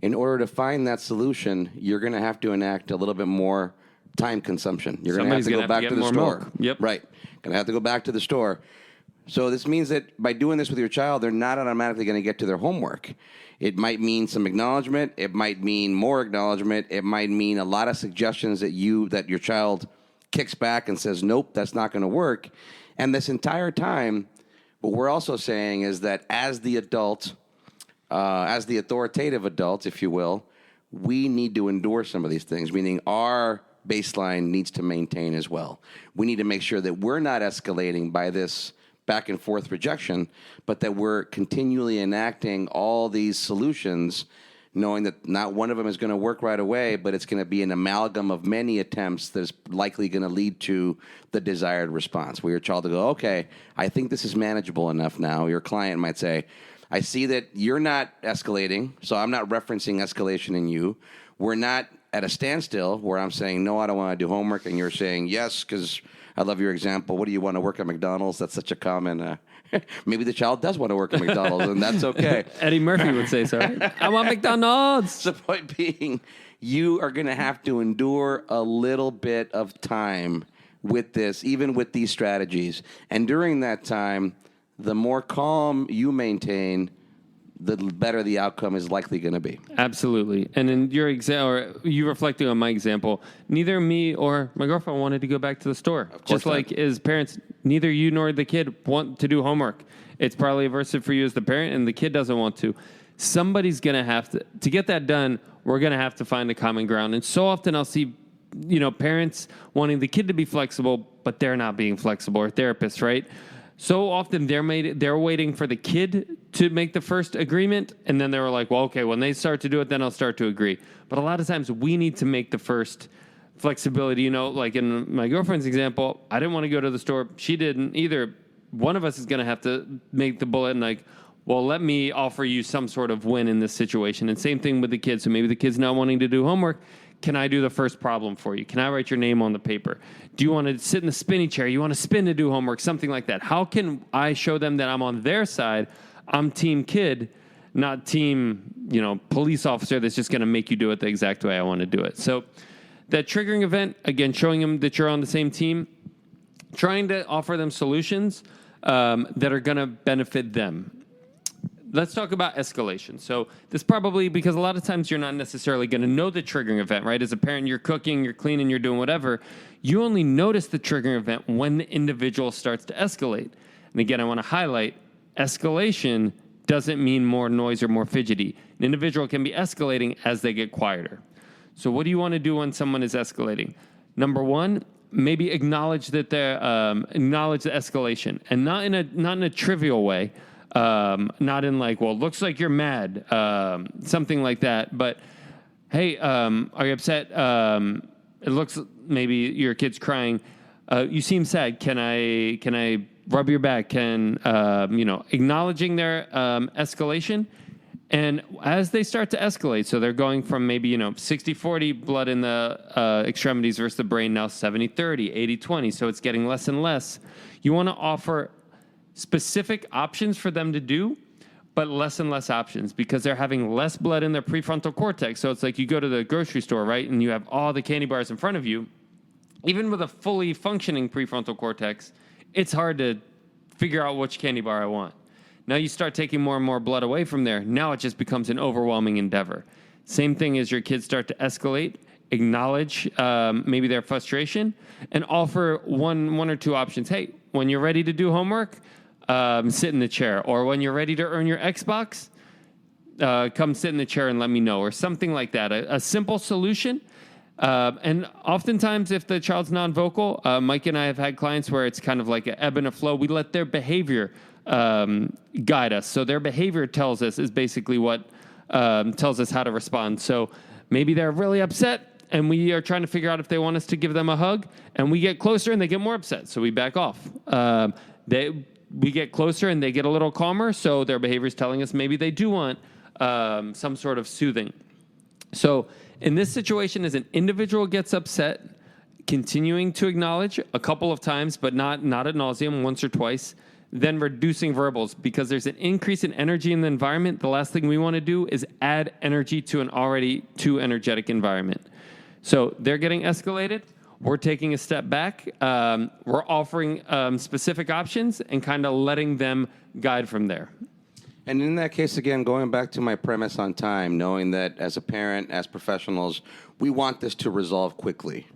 in order to find that solution, you're going to have to enact a little bit more time consumption. You're going to have to go back to the store. Milk. Yep. Right. Going to have to go back to the store. So this means that by doing this with your child, they're not automatically going to get to their homework. It might mean some acknowledgement. It might mean more acknowledgement. It might mean a lot of suggestions that your child kicks back and says, nope, that's not going to work. And this entire time, what we're also saying is that as the adult, as the authoritative adult, if you will, we need to endure some of these things, meaning our baseline needs to maintain as well. We need to make sure that we're not escalating by this back and forth rejection, but that we're continually enacting all these solutions, knowing that not one of them is going to work right away, but it's going to be an amalgam of many attempts that's likely going to lead to the desired response, where your child will go, okay, I think this is manageable enough now. Your client might say, I see that you're not escalating, so I'm not referencing escalation in you. We're not at a standstill where I'm saying, no, I don't want to do homework, and you're saying, yes, because I love your example. What do you want to work at McDonald's? That's such a common Maybe the child does want to work at McDonald's, and that's okay. Eddie Murphy would say so. Right? I want McDonald's. The point being, you are going to have to endure a little bit of time with this, even with these strategies. And during that time, the more calm you maintain, the better the outcome is likely going to be. Absolutely. And in your example, you reflecting on my example, neither me or my girlfriend wanted to go back to the store. Just not. like as parents, neither you nor the kid want to do homework. It's probably aversive for you as the parent, and the kid doesn't want to. Somebody's going to have to get that done, we're going to have to find a common ground. And so often I'll see, parents wanting the kid to be flexible, but they're not being flexible, or therapists, right? So often they're waiting for the kid to make the first agreement, and then they were like, well, okay, when they start to do it, then I'll start to agree. But a lot of times we need to make the first flexibility. Like in my girlfriend's example, I didn't want to go to the store. She didn't either. One of us is going to have to make the bullet and like, well, let me offer you some sort of win in this situation. And same thing with the kids. So maybe the kid's not wanting to do homework. Can I do the first problem for you? Can I write your name on the paper? Do you want to sit in the spinny chair? You want to spin to do homework? Something like that. How can I show them that I'm on their side? I'm team kid, not team, police officer that's just going to make you do it the exact way I want to do it. So that triggering event, again, showing them that you're on the same team, trying to offer them solutions that are going to benefit them. Let's talk about escalation. So this probably, because a lot of times you're not necessarily going to know the triggering event, right? As a parent, you're cooking, you're cleaning, you're doing whatever. You only notice the triggering event when the individual starts to escalate. And again, I want to highlight, escalation doesn't mean more noise or more fidgety. An individual can be escalating as they get quieter. So what do you want to do when someone is escalating? Number one, maybe acknowledge that acknowledge the escalation, and not in a trivial way. Not in like, well, looks like you're mad, something like that. But hey, are you upset? It looks maybe your kid's crying. You seem sad. Can I rub your back? Acknowledging their escalation. And as they start to escalate, so they're going from maybe, 60-40 blood in the extremities versus the brain, now 70-30, 80-20. So it's getting less and less. You want to offer specific options for them to do, but less and less options because they're having less blood in their prefrontal cortex. So it's like you go to the grocery store, right, and you have all the candy bars in front of you. Even with a fully functioning prefrontal cortex, it's hard to figure out which candy bar I want. Now you start taking more and more blood away from there. Now it just becomes an overwhelming endeavor. Same thing as your kids start to escalate, acknowledge maybe their frustration, and offer one or two options. Hey, when you're ready to do homework, sit in the chair. Or when you're ready to earn your Xbox, come sit in the chair and let me know. Or something like that. A simple solution. And oftentimes, if the child's non-vocal, Mike and I have had clients where it's kind of like an ebb and a flow. We let their behavior guide us. So their behavior tells us is basically what tells us how to respond. So maybe they're really upset, and we are trying to figure out if they want us to give them a hug, and we get closer and they get more upset. So we back off. We get closer and they get a little calmer, so their behavior is telling us maybe they do want some sort of soothing. So in this situation, as an individual gets upset, continuing to acknowledge a couple of times, but not ad nauseum, once or twice, then reducing verbals, because there's an increase in energy in the environment. The last thing we want to do is add energy to an already too energetic environment. So they're getting escalated. We're taking a step back. We're offering specific options and kind of letting them guide from there. And in that case, again, going back to my premise on time, knowing that as a parent, as professionals, we want this to resolve quickly.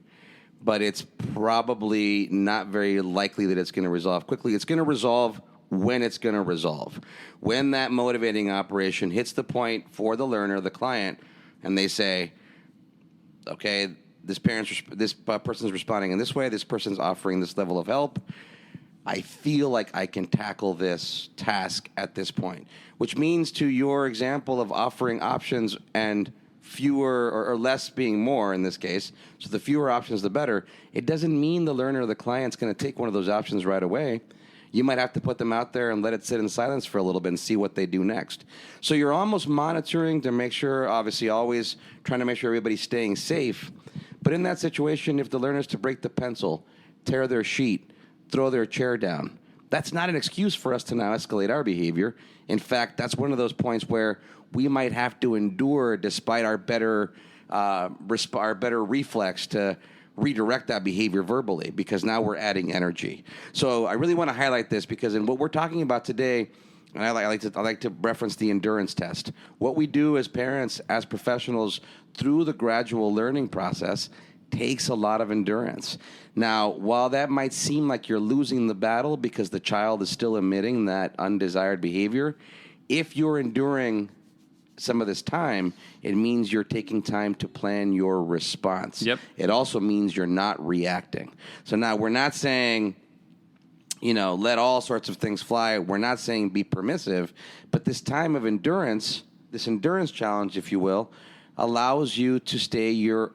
But it's probably not very likely that it's going to resolve quickly. It's going to resolve when it's going to resolve. When that motivating operation hits the point for the learner, the client, and they say, okay, this person's responding in this way, this person's offering this level of help, I feel like I can tackle this task at this point, which means to your example of offering options and fewer or less being more in this case, so the fewer options, the better, it doesn't mean the learner or the client's going to take one of those options right away. You might have to put them out there and let it sit in silence for a little bit and see what they do next. So you're almost monitoring to make sure, obviously always trying to make sure everybody's staying safe. But in that situation, if the learner's to break the pencil, tear their sheet, throw their chair down, that's not an excuse for us to now escalate our behavior. In fact, that's one of those points where we might have to endure, despite our better reflex, to redirect that behavior verbally, because now we're adding energy. So I really want to highlight this, because in what we're talking about today, and I like to reference the endurance test. What we do as parents, as professionals, through the gradual learning process takes a lot of endurance. Now, while that might seem like you're losing the battle because the child is still emitting that undesired behavior, if you're enduring some of this time, it means you're taking time to plan your response. Yep. It also means you're not reacting. So now we're not saying, let all sorts of things fly. We're not saying be permissive, but this time of endurance, this endurance challenge, if you will, allows you to stay your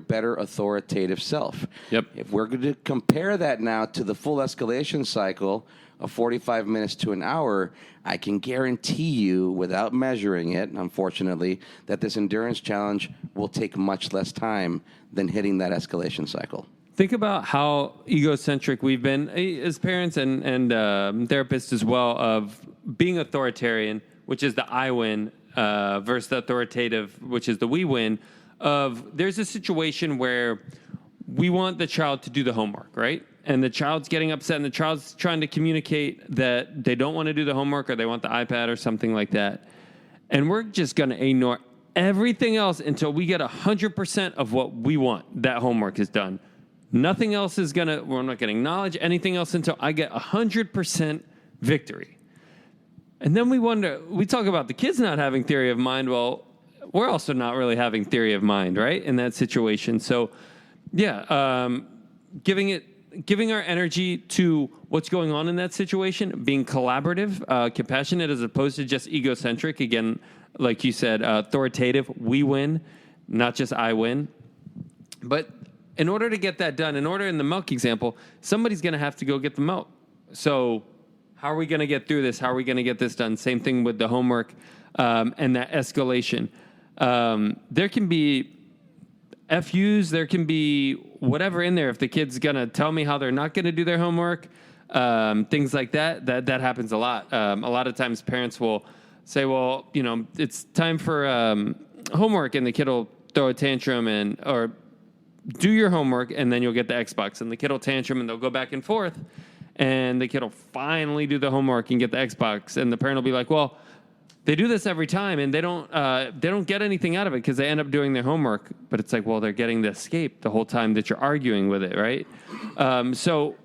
better authoritative self. Yep. If we're going to compare that now to the full escalation cycle of 45 minutes to an hour, I can guarantee you, without measuring it, unfortunately, that this endurance challenge will take much less time than hitting that escalation cycle. Think about how egocentric we've been as parents and therapists as well, of being authoritarian, which is the I win, versus the authoritative, which is the we win. There's a situation where we want the child to do the homework, right? And the child's getting upset, and the child's trying to communicate that they don't want to do the homework, or they want the iPad or something like that. And we're just going to ignore everything else until we get 100% of what we want. That homework is done. Nothing else is we're not going to acknowledge anything else until I get 100% victory. And then we talk about the kids not having theory of mind. Well, we're also not really having theory of mind, right, in that situation. So, yeah, giving our energy to what's going on in that situation, being collaborative, compassionate, as opposed to just egocentric. Again, like you said, authoritative, we win, not just I win. But in order to get that done, in the milk example, somebody's going to have to go get the milk. So how are we going to get through this? How are we going to get this done? Same thing with the homework and that escalation. There can be FUs, there can be whatever in there. If the kid's going to tell me how they're not going to do their homework, things like that happens a lot. A lot of times parents will say, well, it's time for homework, and the kid will throw a tantrum or do your homework, and then you'll get the Xbox. And the kid will tantrum, and they'll go back and forth, and the kid will finally do the homework and get the Xbox. And the parent will be like, well, they do this every time, and they don't get anything out of it because they end up doing their homework. But it's like, well, they're getting the escape the whole time that you're arguing with it, right? So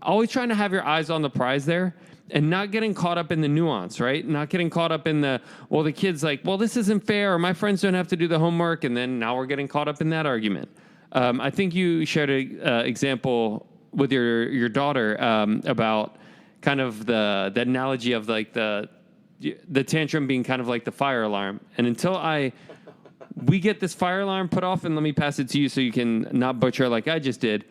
always trying to have your eyes on the prize there, and not getting caught up in the nuance, right? Not getting caught up in the kid's like, well, this isn't fair, or my friends don't have to do the homework, and then now we're getting caught up in that argument. I think you shared an example with your daughter about kind of the analogy of like the tantrum being kind of like the fire alarm. And until we get this fire alarm put off, and let me pass it to you so you can not butcher like I just did,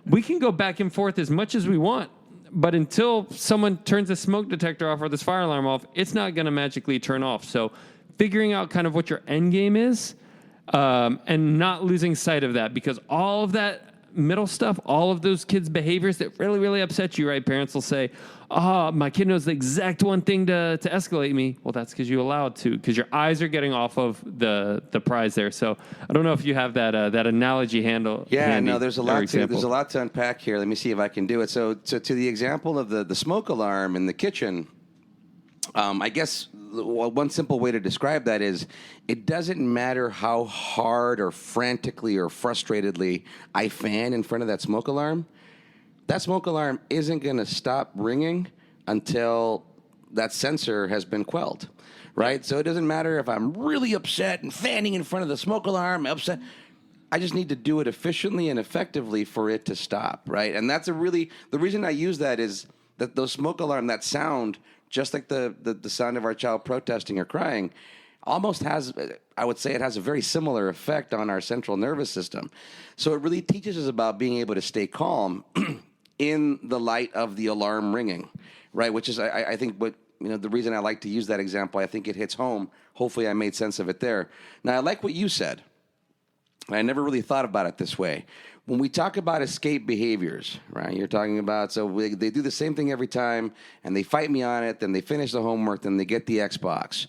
we can go back and forth as much as we want. But until someone turns the smoke detector off or this fire alarm off, it's not going to magically turn off. So figuring out kind of what your end game is, and not losing sight of that, because all of that middle stuff, all of those kids' behaviors that really, really upset you, right? Parents will say, my kid knows the exact one thing to escalate me. Well, that's because you allowed to, because your eyes are getting off of the prize there. So I don't know if you have that analogy handle. Yeah, handy, no, there's a lot to unpack here. Let me see if I can do it. So to the example of the smoke alarm in the kitchen, I guess one simple way to describe that is it doesn't matter how hard or frantically or frustratedly I fan in front of that smoke alarm. That smoke alarm isn't going to stop ringing until that sensor has been quelled, right? So it doesn't matter if I'm really upset and fanning in front of the smoke alarm, upset. I just need to do it efficiently and effectively for it to stop, right? And that's the reason I use that is that those smoke alarm, that sound, just like the sound of our child protesting or crying, almost has, I would say it has a very similar effect on our central nervous system. So it really teaches us about being able to stay calm in the light of the alarm ringing, right? Which is, I think, what the reason I like to use that example. I think it hits home. Hopefully I made sense of it there. Now, I like what you said. I never really thought about it this way. when we talk about escape behaviors, right, you're talking about, so they do the same thing every time, and they fight me on it, then they finish the homework, then they get the Xbox.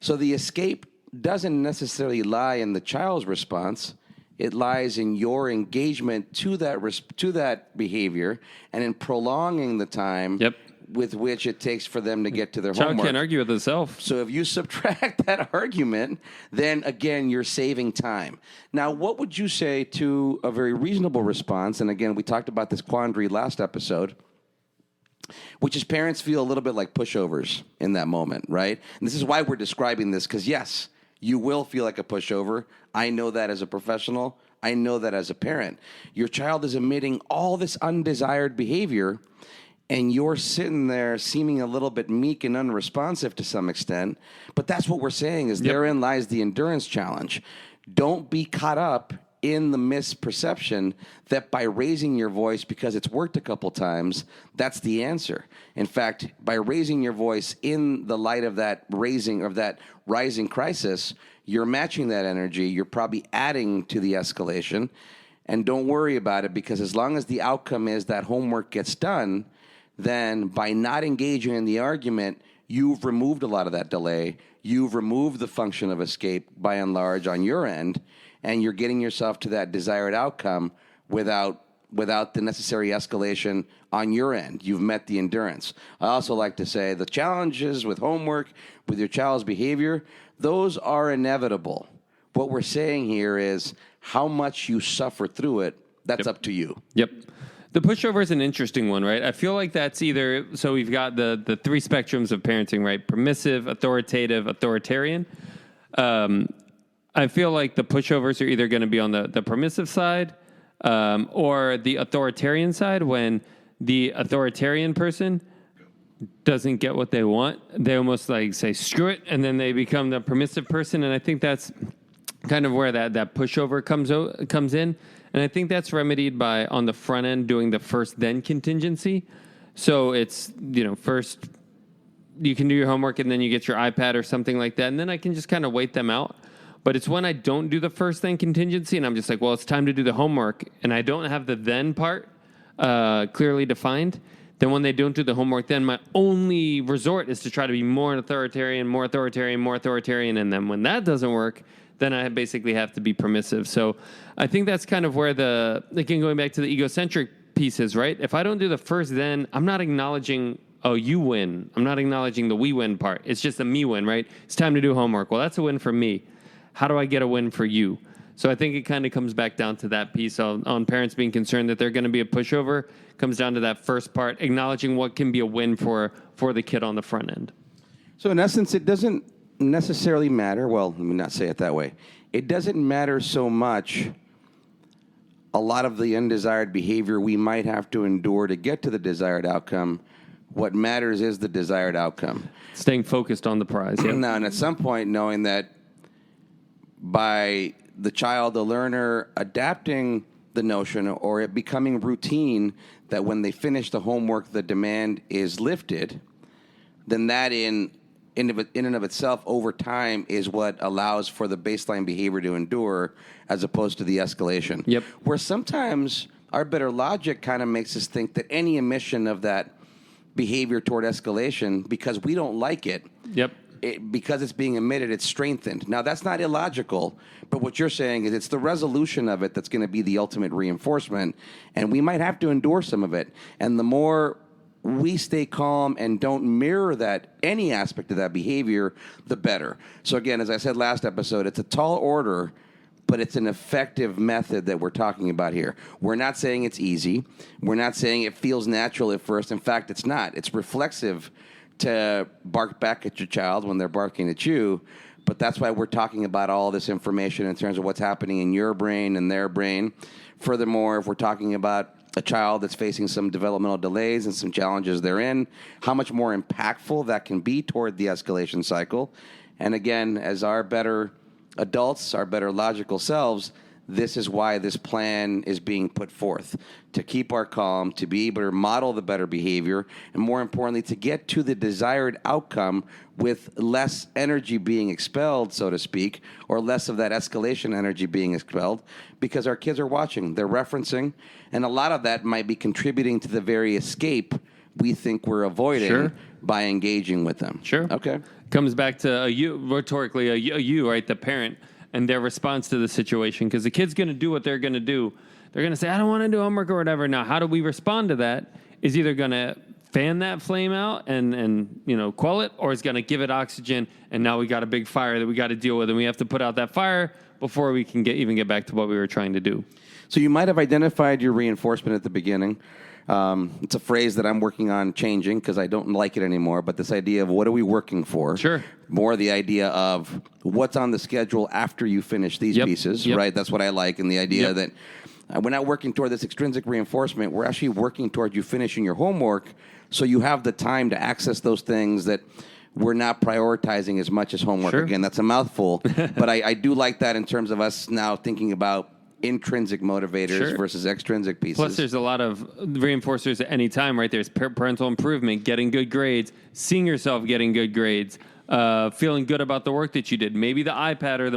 So the escape doesn't necessarily lie in the child's response. It lies in your engagement to that behavior and in prolonging the time with which it takes for them to get to their homework. Child can't argue with itself. So if you subtract that argument, then again, you're saving time. Now, what would you say to a very reasonable response? And again, we talked about this quandary last episode, which is parents feel a little bit like pushovers in that moment, right? And this is why we're describing this, because yes, you will feel like a pushover. I know that as a professional. I know that as a parent. Your child is emitting all this undesired behavior, and you're sitting there seeming a little bit meek and unresponsive to some extent. But that's what we're saying is therein lies the endurance challenge. Don't be caught up in the misperception that by raising your voice because it's worked a couple times, that's the answer. In fact, by raising your voice in the light of that rising crisis, you're matching that energy. You're probably adding to the escalation. And don't worry about it, because as long as the outcome is that homework gets done, then by not engaging in the argument, you've removed a lot of that delay. You've removed the function of escape by and large on your end, and you're getting yourself to that desired outcome without the necessary escalation on your end. You've met the endurance. I also like to say the challenges with homework, with your child's behavior, those are inevitable. What we're saying here is how much you suffer through it, that's up to you. Yep. The pushover is an interesting one, right? I feel like that's either, so we've got the three spectrums of parenting, right? Permissive, authoritative, authoritarian. I feel like the pushovers are either going to be on the permissive side or the authoritarian side. When the authoritarian person doesn't get what they want, they almost like say, screw it, and then they become the permissive person. And I think that's kind of where that pushover comes in. And I think that's remedied by, on the front end, doing the first then contingency. So it's, first you can do your homework and then you get your iPad or something like that. And then I can just kind of wait them out. But it's when I don't do the first then contingency and I'm just like, well, it's time to do the homework, and I don't have the then part clearly defined. Then when they don't do the homework, then my only resort is to try to be more authoritarian. And then when that doesn't work, then I basically have to be permissive. So I think that's kind of where again, going back to the egocentric pieces, right? If I don't do the first then, I'm not acknowledging, oh, you win. I'm not acknowledging the we win part. It's just a me win, right? It's time to do homework. Well, that's a win for me. How do I get a win for you? So I think it kind of comes back down to that piece on parents being concerned that they're going to be a pushover. Comes down to that first part, acknowledging what can be a win for the kid on the front end. So in essence, it doesn't necessarily matter. Well, let me not say it that way. It doesn't matter so much a lot of the undesired behavior we might have to endure to get to the desired outcome. What matters is the desired outcome. Staying focused on the prize. Yeah. Now, and at some point, knowing that by the child, the learner, adapting the notion or it becoming routine that when they finish the homework, the demand is lifted, then that in and of itself over time is what allows for the baseline behavior to endure as opposed to the escalation. Yep. Where sometimes our better logic kind of makes us think that any emission of that behavior toward escalation, because we don't like it, because it's being emitted, it's strengthened. Now, that's not illogical, but what you're saying is it's the resolution of it that's going to be the ultimate reinforcement, and we might have to endure some of it. And the more we stay calm and don't mirror that, any aspect of that behavior, the better. So again, as I said last episode, it's a tall order, but it's an effective method that we're talking about here. We're not saying it's easy. We're not saying it feels natural at first. In fact, it's not. It's reflexive to bark back at your child when they're barking at you, but that's why we're talking about all this information in terms of what's happening in your brain and their brain. Furthermore, if we're talking about a child that's facing some developmental delays and some challenges therein, how much more impactful that can be toward the escalation cycle. And again, as our better adults, our better logical selves, this is why this plan is being put forth, to keep our calm, to be able to model the better behavior, and more importantly, to get to the desired outcome with less energy being expelled, so to speak, or less of that escalation energy being expelled, because our kids are watching, they're referencing, and a lot of that might be contributing to the very escape we think we're avoiding Sure. by engaging with them. Sure. Okay. Comes back to rhetorically, a you, right, the parent, and their response to the situation. Because the kid's going to do what they're going to do. They're going to say, I don't want to do homework or whatever. Now, how do we respond to that? Is either going to fan that flame out and quell it, or is going to give it oxygen, and now we got a big fire that we got to deal with, and we have to put out that fire before we can even get back to what we were trying to do. So you might have identified your reinforcement at the beginning. It's a phrase that I'm working on changing because I don't like it anymore, but this idea of what are we working for? Sure. More the idea of what's on the schedule after you finish these pieces, right? That's what I like, and the idea that we're not working toward this extrinsic reinforcement. We're actually working toward you finishing your homework so you have the time to access those things that we're not prioritizing as much as homework. Sure. Again, that's a mouthful, but I do like that in terms of us now thinking about intrinsic motivators versus extrinsic pieces. Plus, there's a lot of reinforcers at any time, right? There's parental improvement, getting good grades, seeing yourself getting good grades, feeling good about the work that you did. Maybe the iPad or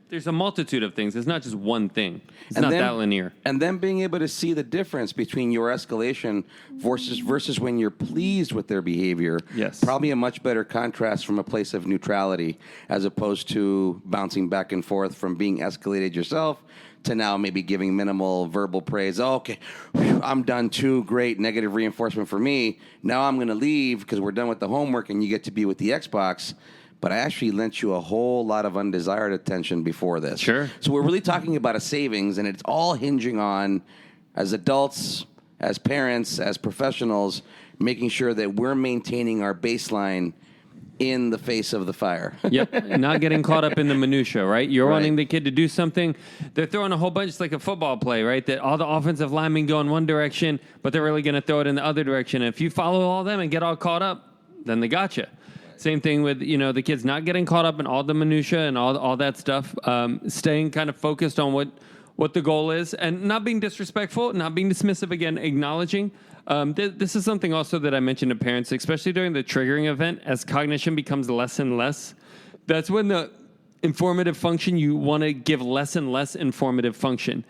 there's a multitude of things. It's not just one thing. It's not that linear. And then being able to see the difference between your escalation versus when you're pleased with their behavior. Yes. Probably a much better contrast from a place of neutrality as opposed to bouncing back and forth from being escalated yourself to now maybe giving minimal verbal praise. Oh, okay, I'm done too. Great, negative reinforcement for me. Now I'm going to leave because we're done with the homework and you get to be with the Xbox. But I actually lent you a whole lot of undesired attention before this. Sure. So we're really talking about a savings, and it's all hinging on, as adults, as parents, as professionals, making sure that we're maintaining our baseline in the face of the fire. Yep, not getting caught up in the minutia, right? You're wanting the kid to do something. They're throwing a whole bunch, it's like a football play, right? That all the offensive linemen go in one direction, but they're really going to throw it in the other direction. And if you follow all them and get all caught up, then they got you. Same thing with, the kids not getting caught up in all the minutia and all that stuff, staying kind of focused on what the goal is and not being disrespectful, not being dismissive, again, acknowledging. This is something also that I mentioned to parents, especially during the triggering event, as cognition becomes less and less. That's when the informative function, you want to give less and less informative function.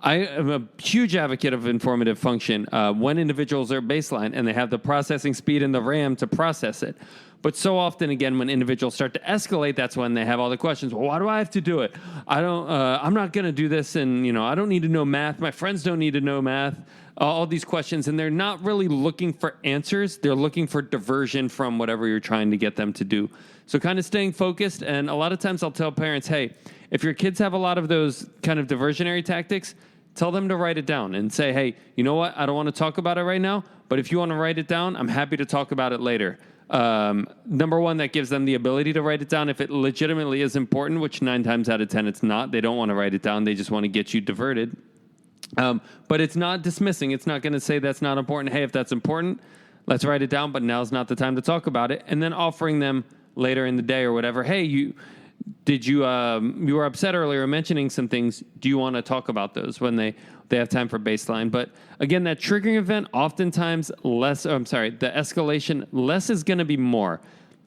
I am a huge advocate of informative function when individuals are baseline and they have the processing speed and the RAM to process it. But so often, again, when individuals start to escalate, that's when they have all the questions. Well, why do I have to do it? I'm not going to do this, and I don't need to know math. My friends don't need to know math. All these questions, and they're not really looking for answers. They're looking for diversion from whatever you're trying to get them to do. So kind of staying focused, and a lot of times I'll tell parents, hey, if your kids have a lot of those kind of diversionary tactics, tell them to write it down and say, hey, you know what? I don't want to talk about it right now, but if you want to write it down, I'm happy to talk about it later. Number one, that gives them the ability to write it down if it legitimately is important, which 9 times out of 10 it's not. They don't want to write it down. They just want to get you diverted. But it's not dismissing. It's not going to say that's not important. Hey, if that's important, let's write it down, but now's not the time to talk about it. And then offering them later in the day or whatever, hey, you were upset earlier mentioning some things. Do you want to talk about those when they have time for baseline? But again, that triggering event, oftentimes the escalation, less is going to be more.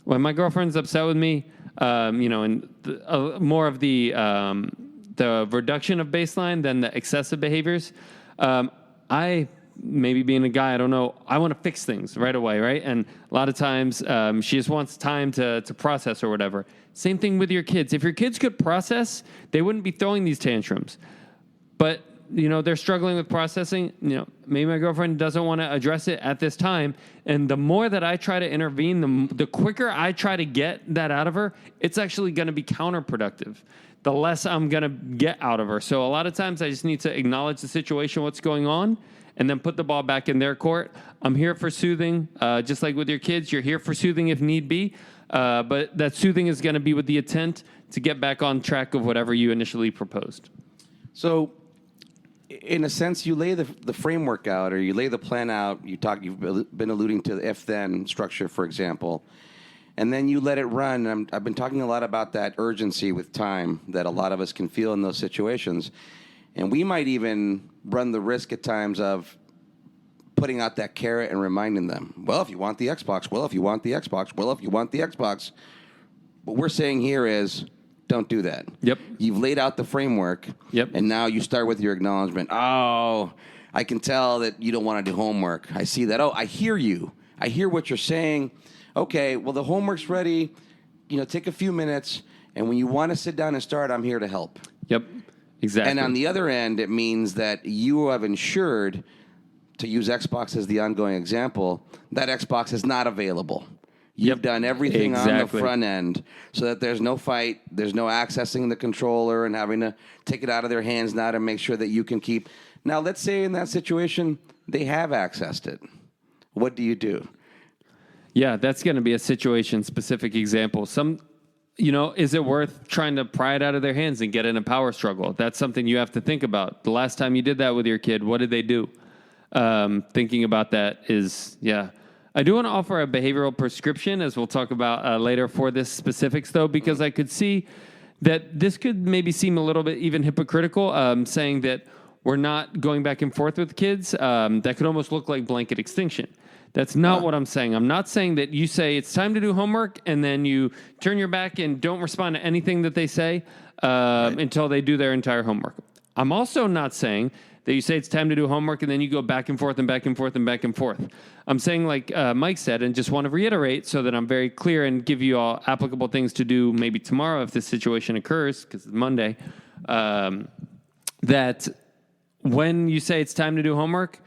When my girlfriend's upset with me, and more of the reduction of baseline than the excessive behaviors, I, maybe being a guy, I don't know, I want to fix things right away, right? And a lot of times she just wants time to process or whatever. Same thing with your kids. If your kids could process, they wouldn't be throwing these tantrums. But, they're struggling with processing. Maybe my girlfriend doesn't want to address it at this time. And the more that I try to intervene, the quicker I try to get that out of her, it's actually going to be counterproductive. The less I'm going to get out of her. So a lot of times I just need to acknowledge the situation, what's going on, and then put the ball back in their court. I'm here for soothing. Just like with your kids, you're here for soothing if need be. But that soothing is going to be with the intent to get back on track of whatever you initially proposed. So, in a sense, you lay the framework out, or you lay the plan out. You've been alluding to the if-then structure, for example. and then you let it run. I've been talking a lot about that urgency with time that a lot of us can feel in those situations. And we might even run the risk at times of putting out that carrot and reminding them, well, if you want the Xbox, well, if you want the Xbox, well, if you want the Xbox. What we're saying here is don't do that. Yep. You've laid out the framework. Yep. And now you start with your acknowledgement. Oh, I can tell that you don't want to do homework. I see that. Oh, I hear you. I hear what you're saying. Okay, well, the homework's ready. Take a few minutes. And when you want to sit down and start, I'm here to help. Yep, exactly. And on the other end, it means that you have ensured, to use Xbox as the ongoing example, that Xbox is not available. You've done everything on the front end so that there's no fight, there's no accessing the controller and having to take it out of their hands now to make sure that you can keep. Now, let's say in that situation, they have accessed it. What do you do? Yeah, that's going to be a situation-specific example. Is it worth trying to pry it out of their hands and get in a power struggle? That's something you have to think about. The last time you did that with your kid, what did they do? Thinking about that is, I do want to offer a behavioral prescription, as we'll talk about later for this specifics, though, because I could see that this could maybe seem a little bit even hypocritical, saying that we're not going back and forth with kids. That could almost look like blanket extinction. That's not what I'm saying. I'm not saying that you say it's time to do homework and then you turn your back and don't respond to anything that they say until they do their entire homework. I'm also not saying that you say it's time to do homework and then you go back and forth and back and forth and back and forth. I'm saying, like Mike said, and just want to reiterate so that I'm very clear and give you all applicable things to do maybe tomorrow if this situation occurs, because it's Monday, that when you say it's time to do homework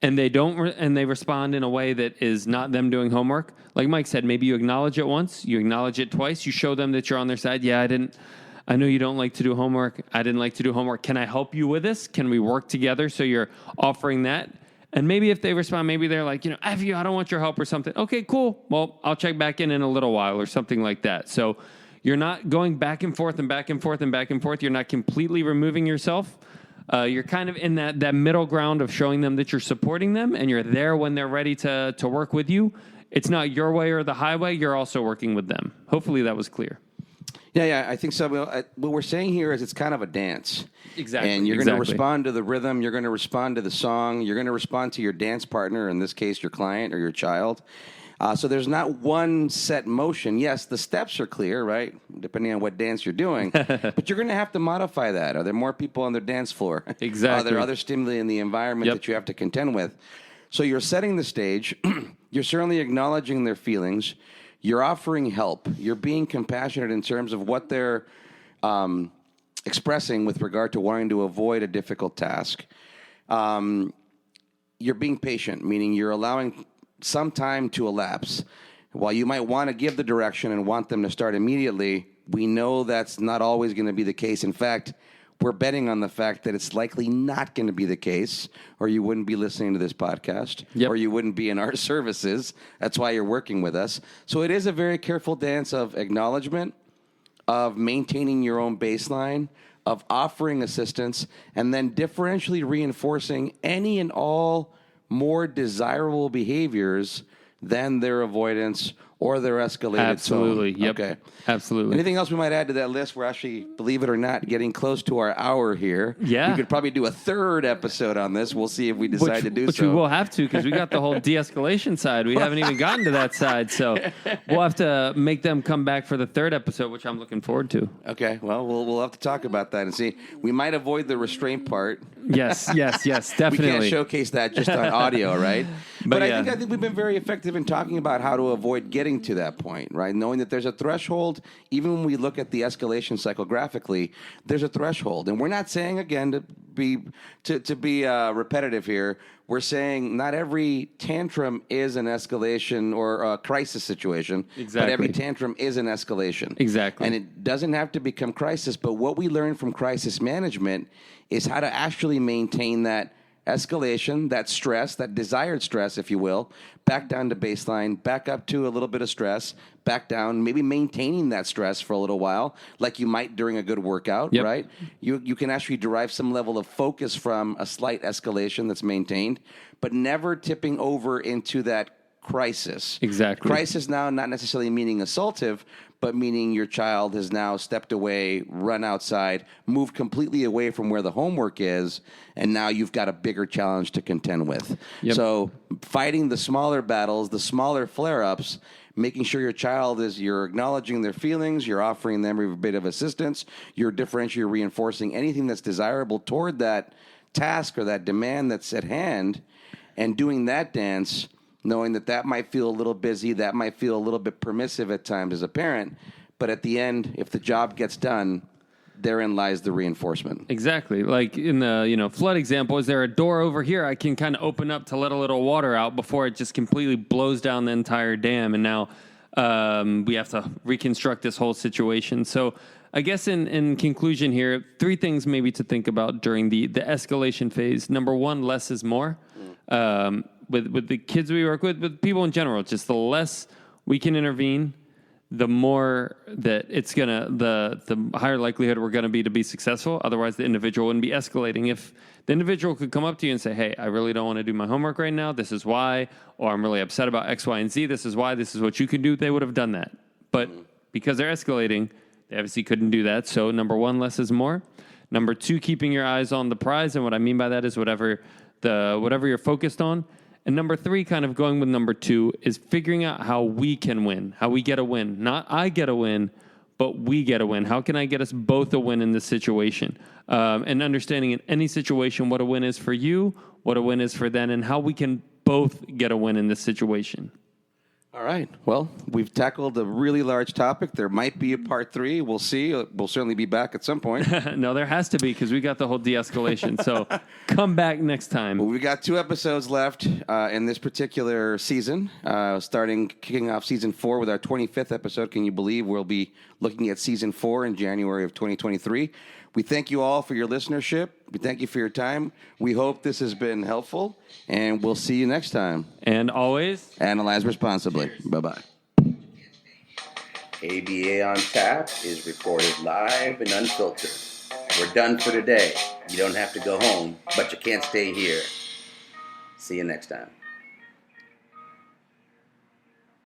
and they don't and they respond in a way that is not them doing homework, like Mike said, maybe you acknowledge it once, you acknowledge it twice, you show them that you're on their side. Yeah, I know you don't like to do homework. I didn't like to do homework. Can I help you with this? Can we work together? So you're offering that. And maybe if they respond, maybe they're like, F you, I don't want your help or something. Okay, cool. Well, I'll check back in a little while or something like that. So you're not going back and forth and back and forth and back and forth. You're not completely removing yourself. You're kind of in that middle ground of showing them that you're supporting them and you're there when they're ready to work with you. It's not your way or the highway. You're also working with them. Hopefully that was clear. Yeah, I think so. What we're saying here is it's kind of a dance. Exactly. And you're going to respond to the rhythm. You're going to respond to the song. You're going to respond to your dance partner, in this case, your client or your child. So there's not one set motion. Yes, the steps are clear, right, depending on what dance you're doing. But you're going to have to modify that. Are there more people on the dance floor? Exactly. Are there other stimuli in the environment that you have to contend with? So you're setting the stage. You're certainly acknowledging their feelings. You're offering help. You're being compassionate in terms of what they're expressing with regard to wanting to avoid a difficult task. You're being patient, meaning you're allowing some time to elapse. While you might want to give the direction and want them to start immediately, we know that's not always going to be the case. In fact, we're betting on the fact that it's likely not going to be the case, or you wouldn't be listening to this podcast, or you wouldn't be in our services. That's why you're working with us. So it is a very careful dance of acknowledgement, of maintaining your own baseline, of offering assistance, and then differentially reinforcing any and all more desirable behaviors than their avoidance or their escalated Absolutely. tone. Yep. Okay. Absolutely. Anything else we might add to that list? We're actually, believe it or not, getting close to our hour here. Yeah. We could probably do a third episode on this. We'll see if we decide to do which so. We will have to, because we got the whole de-escalation side. We haven't even gotten to that side. So we'll have to make them come back for the third episode, which I'm looking forward to. Okay. Well, we'll have to talk about that and see. We might avoid the restraint part. Yes, definitely. We can't showcase that just on audio, right? But yeah. I think we've been very effective in talking about how to avoid getting to that point, right? Knowing that there's a threshold, even when we look at the escalation cycle graphically, there's a threshold. And we're not saying, again, to be repetitive here, we're saying not every tantrum is an escalation or a crisis situation, but every tantrum is an escalation. Exactly. And it doesn't have to become crisis, but what we learn from crisis management is how to actually maintain that escalation, that stress, that desired stress, if you will, back down to baseline, back up to a little bit of stress, back down, maybe maintaining that stress for a little while, like you might during a good workout, right? You can actually derive some level of focus from a slight escalation that's maintained, but never tipping over into that crisis. Exactly. Crisis now not necessarily meaning assaultive, but meaning your child has now stepped away, run outside, moved completely away from where the homework is, and now you've got a bigger challenge to contend with. Yep. So fighting the smaller battles, the smaller flare-ups, making sure your child you're acknowledging their feelings, you're offering them every bit of assistance, you're differentiating, you're reinforcing anything that's desirable toward that task or that demand that's at hand, and doing that dance, knowing that might feel a little busy, that might feel a little bit permissive at times as a parent, but at the end, if the job gets done, therein lies the reinforcement. Exactly. Like in the flood example, is there a door over here I can kind of open up to let a little water out before it just completely blows down the entire dam, and now we have to reconstruct this whole situation. So I guess in conclusion here, 3 things maybe to think about during the escalation phase. Number 1, less is more. With the kids we work with people in general, just the less we can intervene, the more that it's gonna the higher likelihood we're gonna be to be successful. Otherwise, the individual wouldn't be escalating. If the individual could come up to you and say, "Hey, I really don't want to do my homework right now. This is why," or "I'm really upset about X, Y, and Z. This is why. This is what you can do." They would have done that, but because they're escalating, they obviously couldn't do that. So number 1, less is more. Number 2, keeping your eyes on the prize, and what I mean by that is whatever you're focused on. And number 3, kind of going with number 2, is figuring out how we can win, how we get a win. Not I get a win, but we get a win. How can I get us both a win in this situation? And understanding in any situation what a win is for you, what a win is for them, and how we can both get a win in this situation. All right. Well, we've tackled a really large topic. There might be a part 3. We'll see. We'll certainly be back at some point. No, there has to be, because we got the whole de-escalation. So come back next time. Well, we got 2 episodes left in this particular season, kicking off season 4 with our 25th episode. Can you believe we'll be looking at season 4 in January of 2023? We thank you all for your listenership. We thank you for your time. We hope this has been helpful, and we'll see you next time. And always, analyze responsibly. Bye-bye. ABA on Tap is recorded live and unfiltered. We're done for today. You don't have to go home, but you can't stay here. See you next time.